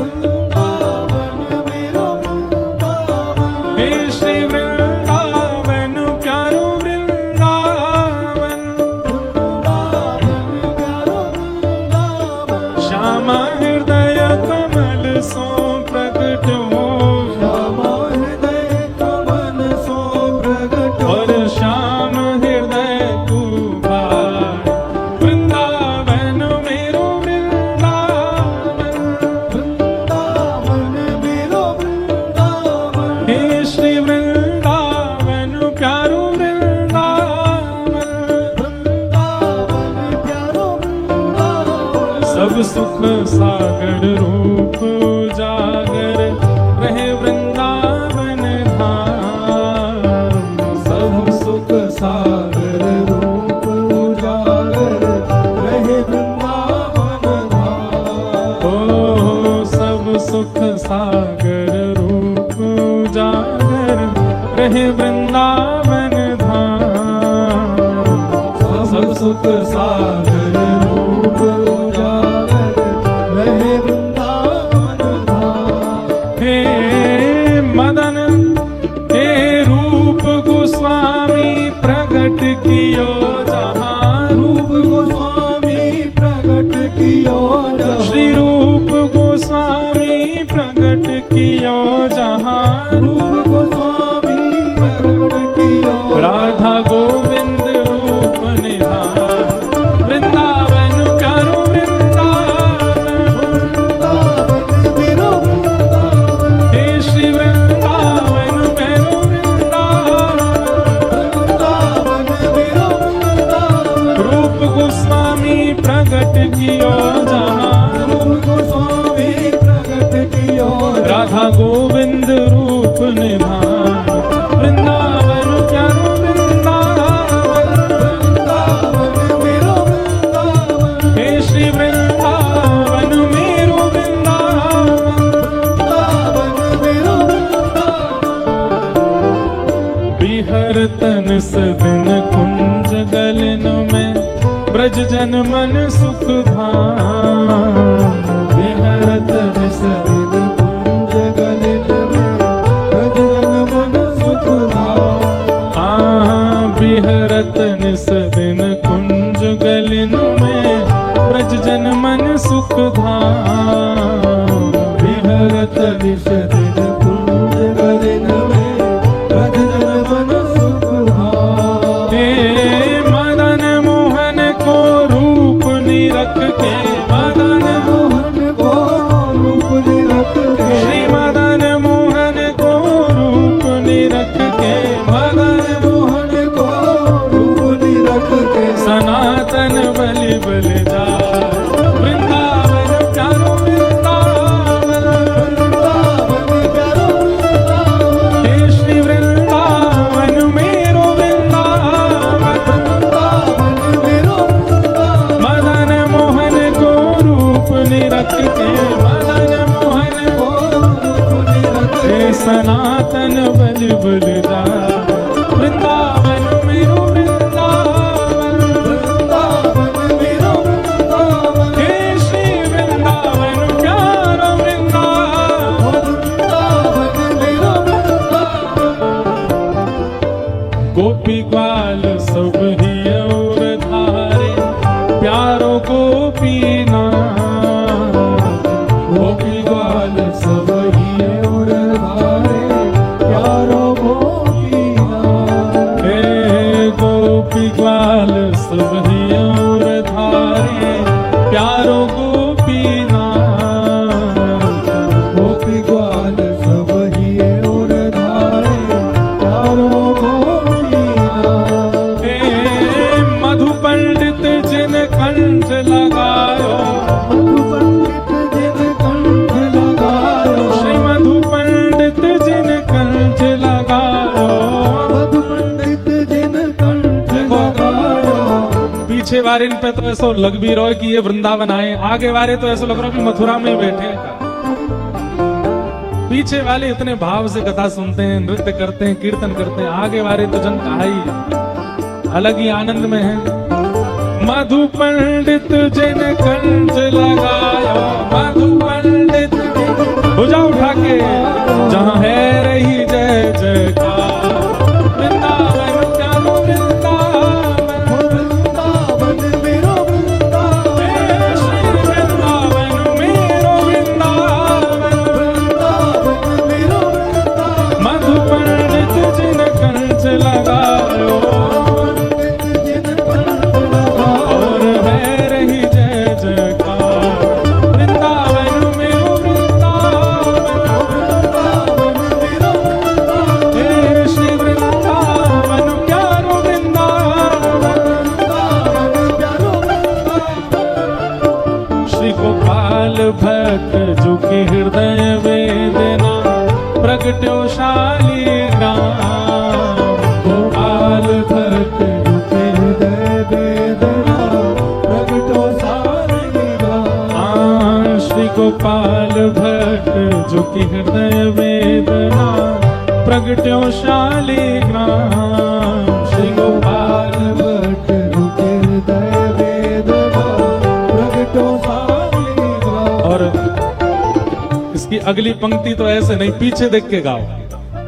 वृंदावन मेरो वृंदावन, हे श्री वृंदावन प्यारो वृंदावन, वृंदावन प्यारो वृंदावन, श्यामा हृदय कमल सो प्रगटो, श्यामा हृदय कमल सो प्रगटो, और श्याम हृदय तू भाई वृंदावन मेरो वृंदावन, वृंदावन मेरो वृंदावन, हे श्री वृंदावन प्यारो वृंदावन, वृंदावन प्यारो वृंदावन, सब सुख सागर रूप उजागर रहे वृंदावन धाम, सब सुख सागर रूप उजागर रहे वृंदावन धाम, ओ सब सुख सागर रूप उजागर रहे वृंदावन धाम, सब सुख सागर रूप उजागर रहे वृंदावन धाम, हे मदन हे रूप गोस्वामी प्रकट कियो जहाँ, रूप गोस्वामी प्रकट कियो जहाँ, श्री रूप गोस्वामी प्रकट कियो जहाँ, रूप गोस्वामी प्रकट कियो राधा गोविंद रूप निधान वृंदावन निस दिन कुंज गलन में ब्रज जन मन सुख धाम विहरत निस दिन कुंज गलित में ब्रज जन मन सुख धाम बिहरत निस दिन कुंज गलन में ब्रज जन मन सुख धाम विहरत निस दिन कुंज गलित में ब्रज जन मन सुख धाम हे मदन मोहन को रूप निरख के मदन मोहन को रूप निरख के श्री मदन मोहन को रूप निरख के मदन मोहन को रूप निरख के सनातन बलि बलि जा वृंदावन प्यारो वृंदावन वृंदावन प्यारो वृंदावन हे श्री वृंदावन मेरो वृंदावन वृंदावन मेरो वृंदावन मदन मोहन को रूप निरख के मदन मोहन को रूप निरख के हे सनातन बलि बलि जा वृंदावन मेरो वृंदावन वृंदावन मेरो वृंदावन हे श्री वृंदावन प्यारो वृंदावन वृंदावन मेरो वृंदावन गोपी ग्वाल सब ही और धारे प्यारो गोपी गोपी ग्वाल सब ही और धारे प्यारो गोपीना हे गोपी ग्वाल सब ही और धारे प्यारो गोपी गोपी ग्वाल सब ही और धारे प्यारो गोपीना हे मधु पंडित जिन कंठ लगायो मधु पंडित जिन कंठ लगायो श्री मधु पंडित जिन कंठ लगायो मधु पंडित जिन कंठ लगायो पीछे वारे इन पे तो ऐसा लग भी रहा है कि ये वृंदावन आए, आगे वारे तो ऐसा लग रहा है कि मथुरा में बैठे हैं। पीछे वाले इतने भाव से कथा सुनते हैं, नृत्य करते हैं, कीर्तन करते हैं, आगे वाले तो जन कहा ही अलग ही आनंद में है। मधु पंडित जिन कंठ लगायो मधु पंडित भुजा उठा के जहाँ है रही जय जयकार वृंदावन प्यारो वृंदावन वृंदावन मेरो वृंदावन हे श्री वृंदावन मेरो वृंदावन वृंदावन मेरो वृंदावन मधु पंडित जिन कंठ लगायो पंडित जिन कंठ लगायो और है रही जय जयकार वृंदावन मेरो वृंदावन वृंदावन मेरो वृंदावन हे श्री वृंदावन प्यारो वृंदावन वृंदावन प्यारो वृंदावन श्री गोपाल भक्त जो कि हृदय वेदना प्रगट्यो शालिग्राम गोपाल भक्त रुके हृदय वेदना प्रगटो शालिग्राम श्री गोपाल भक्त जो कि हृदय वेदना प्रगट्यो शालिग्राम श्री गोपाल भक्त रुके हृदय वेदना प्रगटो शालिग्राम और इसकी अगली पंक्ति तो ऐसे नहीं, पीछे देख के गाओ,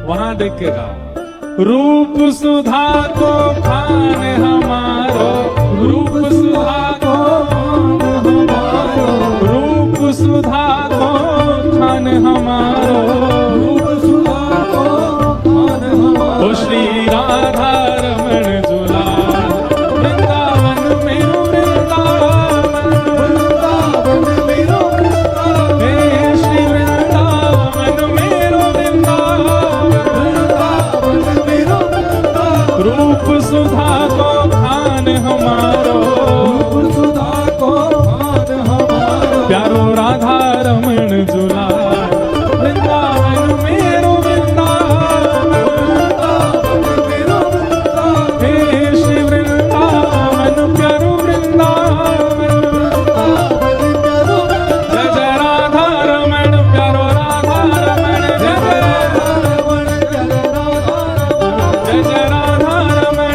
वहां देख के गाओ। रूप सुधा को खान हमारो रूप सुधा को हमारो रूप सुधा को खान हमारो रूप सुधा को मान हमारो ओ श्री राधा रमण जुलाल वृंदावन मेरो वृंदावन वृंदावन मेरो वृंदावन हे श्री वृंदावन मेरो वृंदावन वृंदावन मेरो वृंदावन रूप सुधा को खान हमारो रूप सुधा को मान हमारो प्यारो राधा रमण जुलाल वृंदावन मेरो वृंदावन वृंदावन मेरो वृंदावन हे श्री वृंदावन प्यारो वृंदावन वृंदावन प्यारो जय जय राधा रमण प्यारो राधा रमण जय जय वृंदावन प्यारो राधा जय जय राधा रमण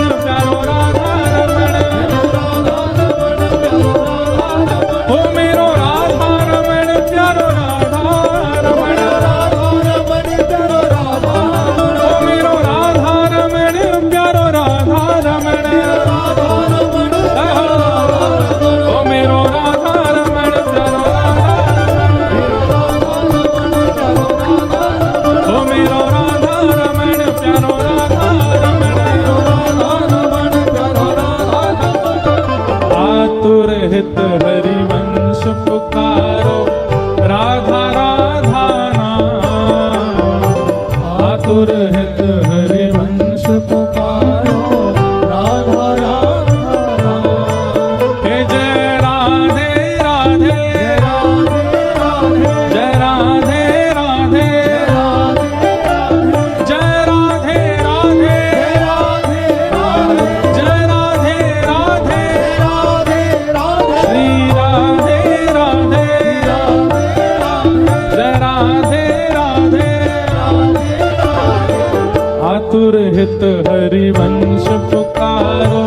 हरिवंश पुकारो,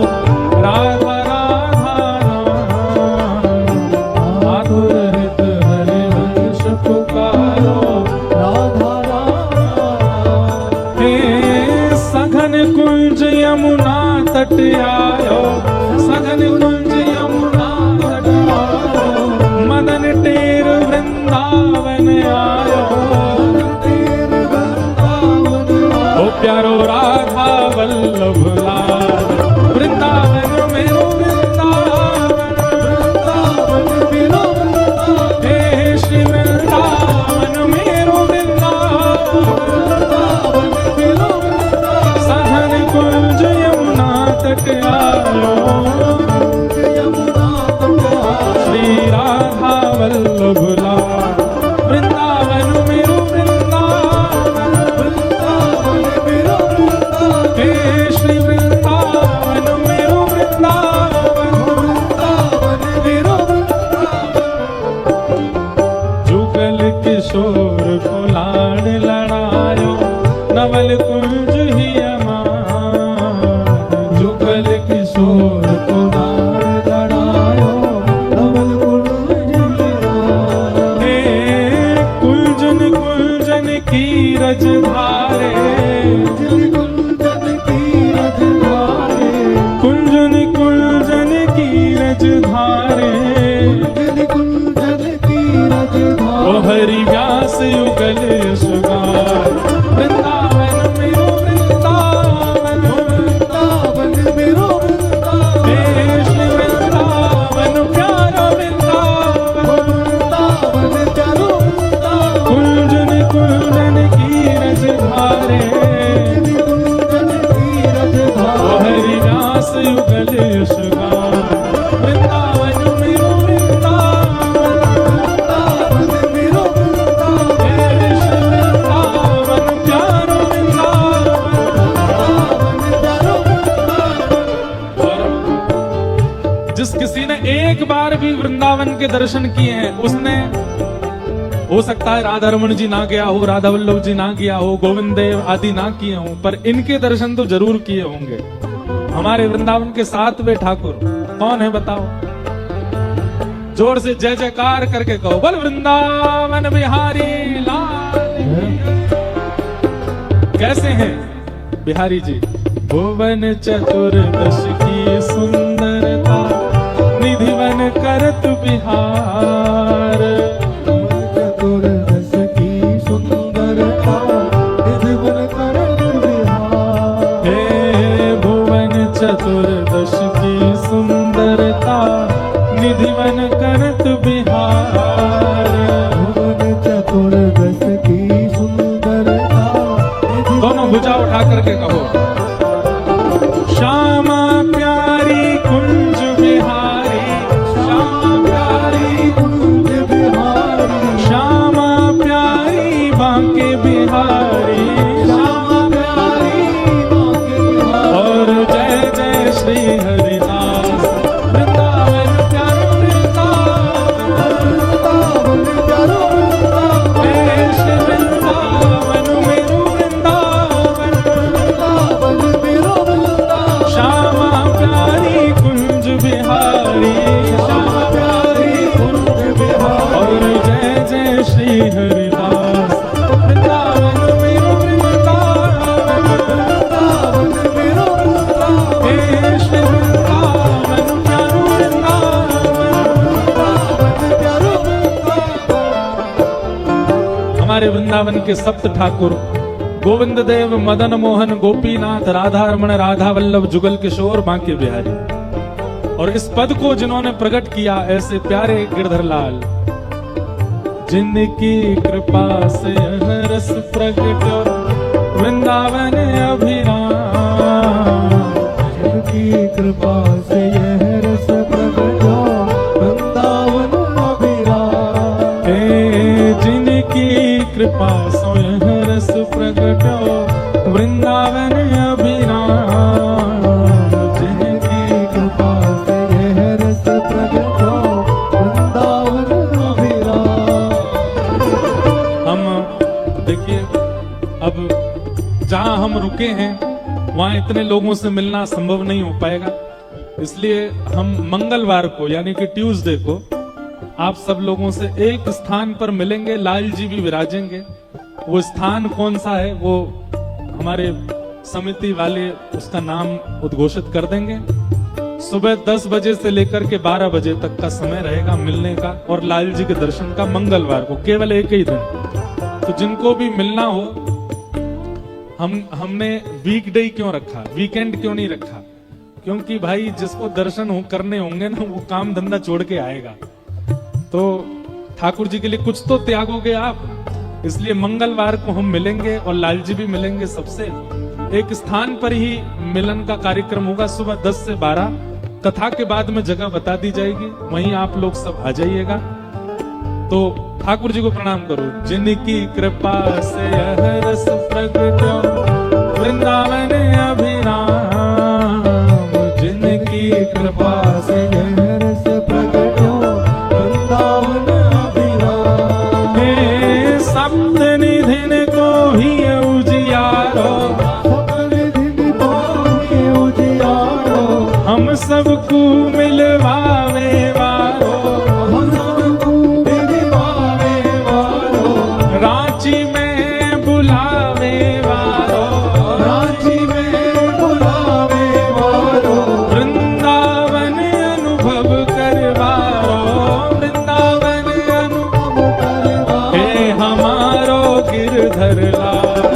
राधा राधा नाम। आतुर हित हरिवंश पुकारो, राधा राधा। हे सघन कुंज यमुना तट आयो, सघन कुंज यमुना तट आयो, मदन टेर वृंदावन आयो, तेरे वृंदावन ओ प्यारो राधा वल्लभ लाल, वृंदावन मेरो वृंदावन, वृंदावन मेरो वृंदावन। हे श्री वृंदावन मेरो वृंदावन, वृंदावन मेरो वृंदावन। सघन कुंज यमुना तट आयो, यमुना तट आयो, श्री राधा वल्लभ लाल, वृंदावन मेरो वृंदावन, वृंदावन मेरो वृंदावन। हे श्री वृंदावन मेरो वृंदावन, वृंदावन मेरो वृंदावन। जुगल किशोर को लाड लड़ायो, नवल कुंज ही अमान। जुगल किशोर को नार लड़ायो, नवल कुंज हीरा। हे कुंजन कुंजन की रज धारे, जिन कुंजन की रज धारे, कुंजन कुंजन की रज धारे, जिन कुंजन की रज ओ धारे। हरि व्यास युगल यशगार, वृंदावन मेरो वृंदावन, वृंदावन मेरो वृंदावन। हे श्री वृंदावन प्यारा वृंदावन, वृंदावन चारो वृंदावन। कुंजन कुंजन की रज धारे, जिन कुंजन की रज ओ धारे। हरि व्यास युगल यशगार, वृंदावन मेरो वृंदावन, वृंदावन मेरो वृंदावन। हे श्री वृंदावन प्यारा वृंदावन। वृंदावन चारो वृंदावन। और जिस किसी ने एक बार भी वृंदावन के दर्शन किए हैं, उसने, हो सकता है राधा रमन जी ना गया हो, राधा वल्लभ जी ना किया हो, गोविंद देव आदि ना किए हो, पर इनके दर्शन तो जरूर किए होंगे। हमारे वृंदावन के 7वें ठाकुर कौन है बताओ? जोर से जय जयकार करके कहो, बोल वृंदावन बिहारी लाल की। कैसे हैं बिहारी जी? भुवन चतुर्दश की सुंदरता, निधिवन करत बिहार। चतुर्दश की सुंदरता, निधिवन करत बिहार। हे भुवन चतुर्दश की सुंदरता, निधिवन करत बिहार। भुवन चतुर्दश की सुंदरता, निधिवन दोनों भुजा उठा करके कहो, श्यामा प्यारी कुंज बिहारी, श्यामा प्यारी, कुंज बिहारी। श्यामा प्यारी बांके बिहारी, श्यामा प्यारी बांके बिहारी। और जय जय श्री हरिदास, वृंदावन प्यारो वृंदावन, वृंदावन चारो वृंदावन। हे श्री वृंदावन मेरो वृंदावन, वृंदावन मेरो वृंदावन। श्यामा प्यारी कुंज बिहारी, श्यामा प्यारी कुंज बिहारी। और जय जय श्री हरिदास, वृंदावन मेरो वृंदावन, वृंदावन मेरो वृंदावन। हे श्री वृंदावन प्यारो वृंदावन। वृंदावन चारो वृंदावन। हमारे वृंदावन के सप्त ठाकुर गोविंद देव, मदन मोहन, गोपीनाथ, राधा रमण, राधा वल्लभ, जुगल किशोर, बांके बिहारी। और इस पद को जिन्होंने प्रकट किया ऐसे प्यारे गिरधर लाल, जिनकी कृपा से यह रस प्रकट वृंदावन अभिराम। जिनकी कृपा से यह रस प्रकट हो, वृंदावन अभिराम। हे जिनकी कृपा से यह रस प्रकट वृंदावन अभिराम। जिनकी कृपा से यह रस प्रकट हो, वृंदावन अभिराम। हम देखिए अब जहां हम रुके हैं वहां इतने लोगों से मिलना संभव नहीं हो पाएगा, इसलिए हम मंगलवार को यानी कि ट्यूसडे को आप सब लोगों से एक स्थान पर मिलेंगे। लाल जी भी विराजेंगे। वो स्थान कौन सा है वो हमारे समिति वाले उसका नाम उद्घोषित कर देंगे। सुबह 10 बजे से लेकर के 12 बजे तक का समय रहेगा मिलने का और लाल जी के दर्शन का, मंगलवार को, केवल एक ही दिन। तो जिनको भी मिलना हो, हमने वीकडे क्यों रखा, वीकेंड क्यों नहीं रखा? क्योंकि भाई जिसको दर्शन करने होंगे ना, वो काम धंधा छोड़ के आएगा। तो ठाकुर जी के लिए कुछ तो त्यागोगे आप, इसलिए मंगलवार को हम मिलेंगे और लाल जी भी मिलेंगे सबसे। एक स्थान पर ही मिलन का कार्यक्रम होगा सुबह 10 से 12। कथा के बाद में जगह बता दी जाएगी, वहीं आप लोग सब आ जाइएगा। तो ठाकुर जी को प्रणाम करो। जिनकी कृपा से यह रस प्रगटो वृंदावन अभिराम, जिनकी कृपा से यह रस प्रगटो वृंदावन अभिराम। हे सप्त निधिन को ही उजियारो, दिन को ही उजियारो, हम सबको मिलवावे वारो, हम सबको मिलवावे वारो, रांची में बुलावे वारो, रांची में बुलावे वारो, वृंदावन अनुभव करवारो, वृंदावन अनुभव करवारो। हे हमारो गिरधर लाल,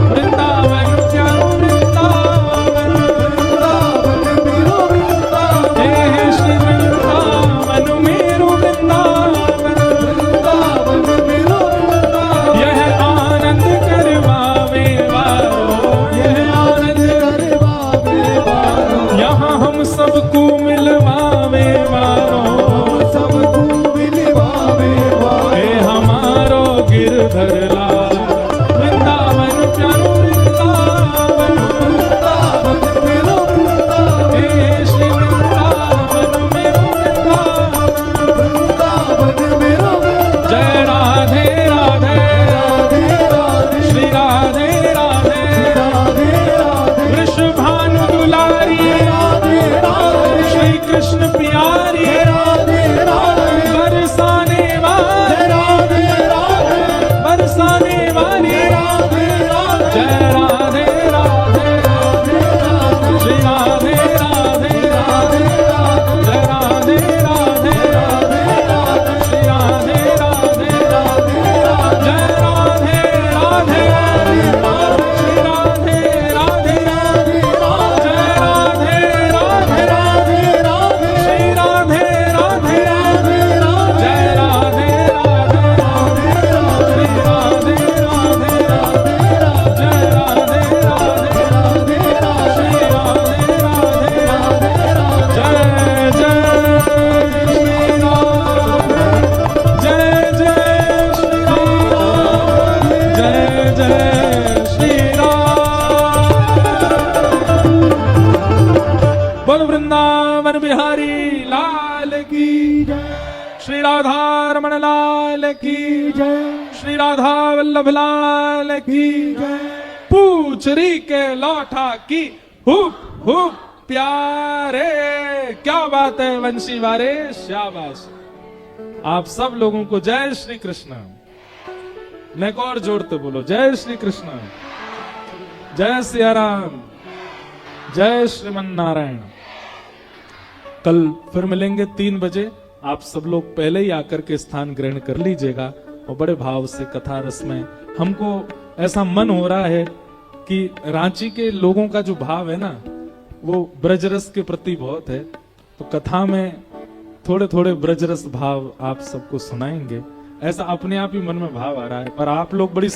वृंदावन प्यारो वृंदावन, वृंदावन मेरो वृंदावन, हे श्री वृंदावन मेरो वृंदावन, वृंदावन मेरो वृंदावन। यह आनंद करवावे वारो, यह आनंद करवावे वारो, यहाँ हम सबको मिलवावे वारो, सबको मिलवावे वारो। हे हमारो गिरधर लाल, वृंदावन प्यारो वृंदावन, वृंदावन मेरो वृंदावन, हे श्री वृंदावन मेरो वृंदावन। वृंदावन मेरो वृंदावन। जय राधे राधे, राधे राधे, श्री राधे राधे, राधे राधे, वृषभानु दुलारी, राधे राधे, श्री कृष्ण प्यारी, राधे राधे, बरसाने वाली, राधे राधे, बरसाने वाली, राधे राधे, जय राधे राधे, श्री राधे राधे, जय राधे राधे, श्री राधे राधे, जय राधे राधे, श्री राधे राधे, जय राधे राधे, श्री राधे राधे, जय राधे राधे, श्री राधे राधे, जय राधे राधे, श्री राधे राधे, जय जय श्री राम, जय जय श्री राम, जय जय श्री राम। बोल वृंदावन बिहारी लाल की जय, श्री राधा रमण लाल की जय, श्री राधा वल्लभ लाल की जय। पूछरी के लौठा की हुप हुप प्यारे, क्या बात है वंशी वारे, शाबाश। आप सब लोगों को जय श्री कृष्ण। मैं एक और जोड़ते बोलो, जय श्री कृष्ण, जय सिया राम, जय श्रीमन नारायण। कल फिर मिलेंगे 3 बजे। आप सब लोग पहले ही आकर के स्थान ग्रहण कर लीजिएगा और बड़े भाव से कथा रस में। हमको ऐसा मन हो रहा है कि रांची के लोगों का जो भाव है ना, वो ब्रजरस के प्रति बहुत है। तो कथा में थोड़े थोड़े ब्रजरस भाव आप सबको सुनाएंगे, ऐसा अपने आप ही मन में भाव आ रहा है। पर आप लोग बड़ी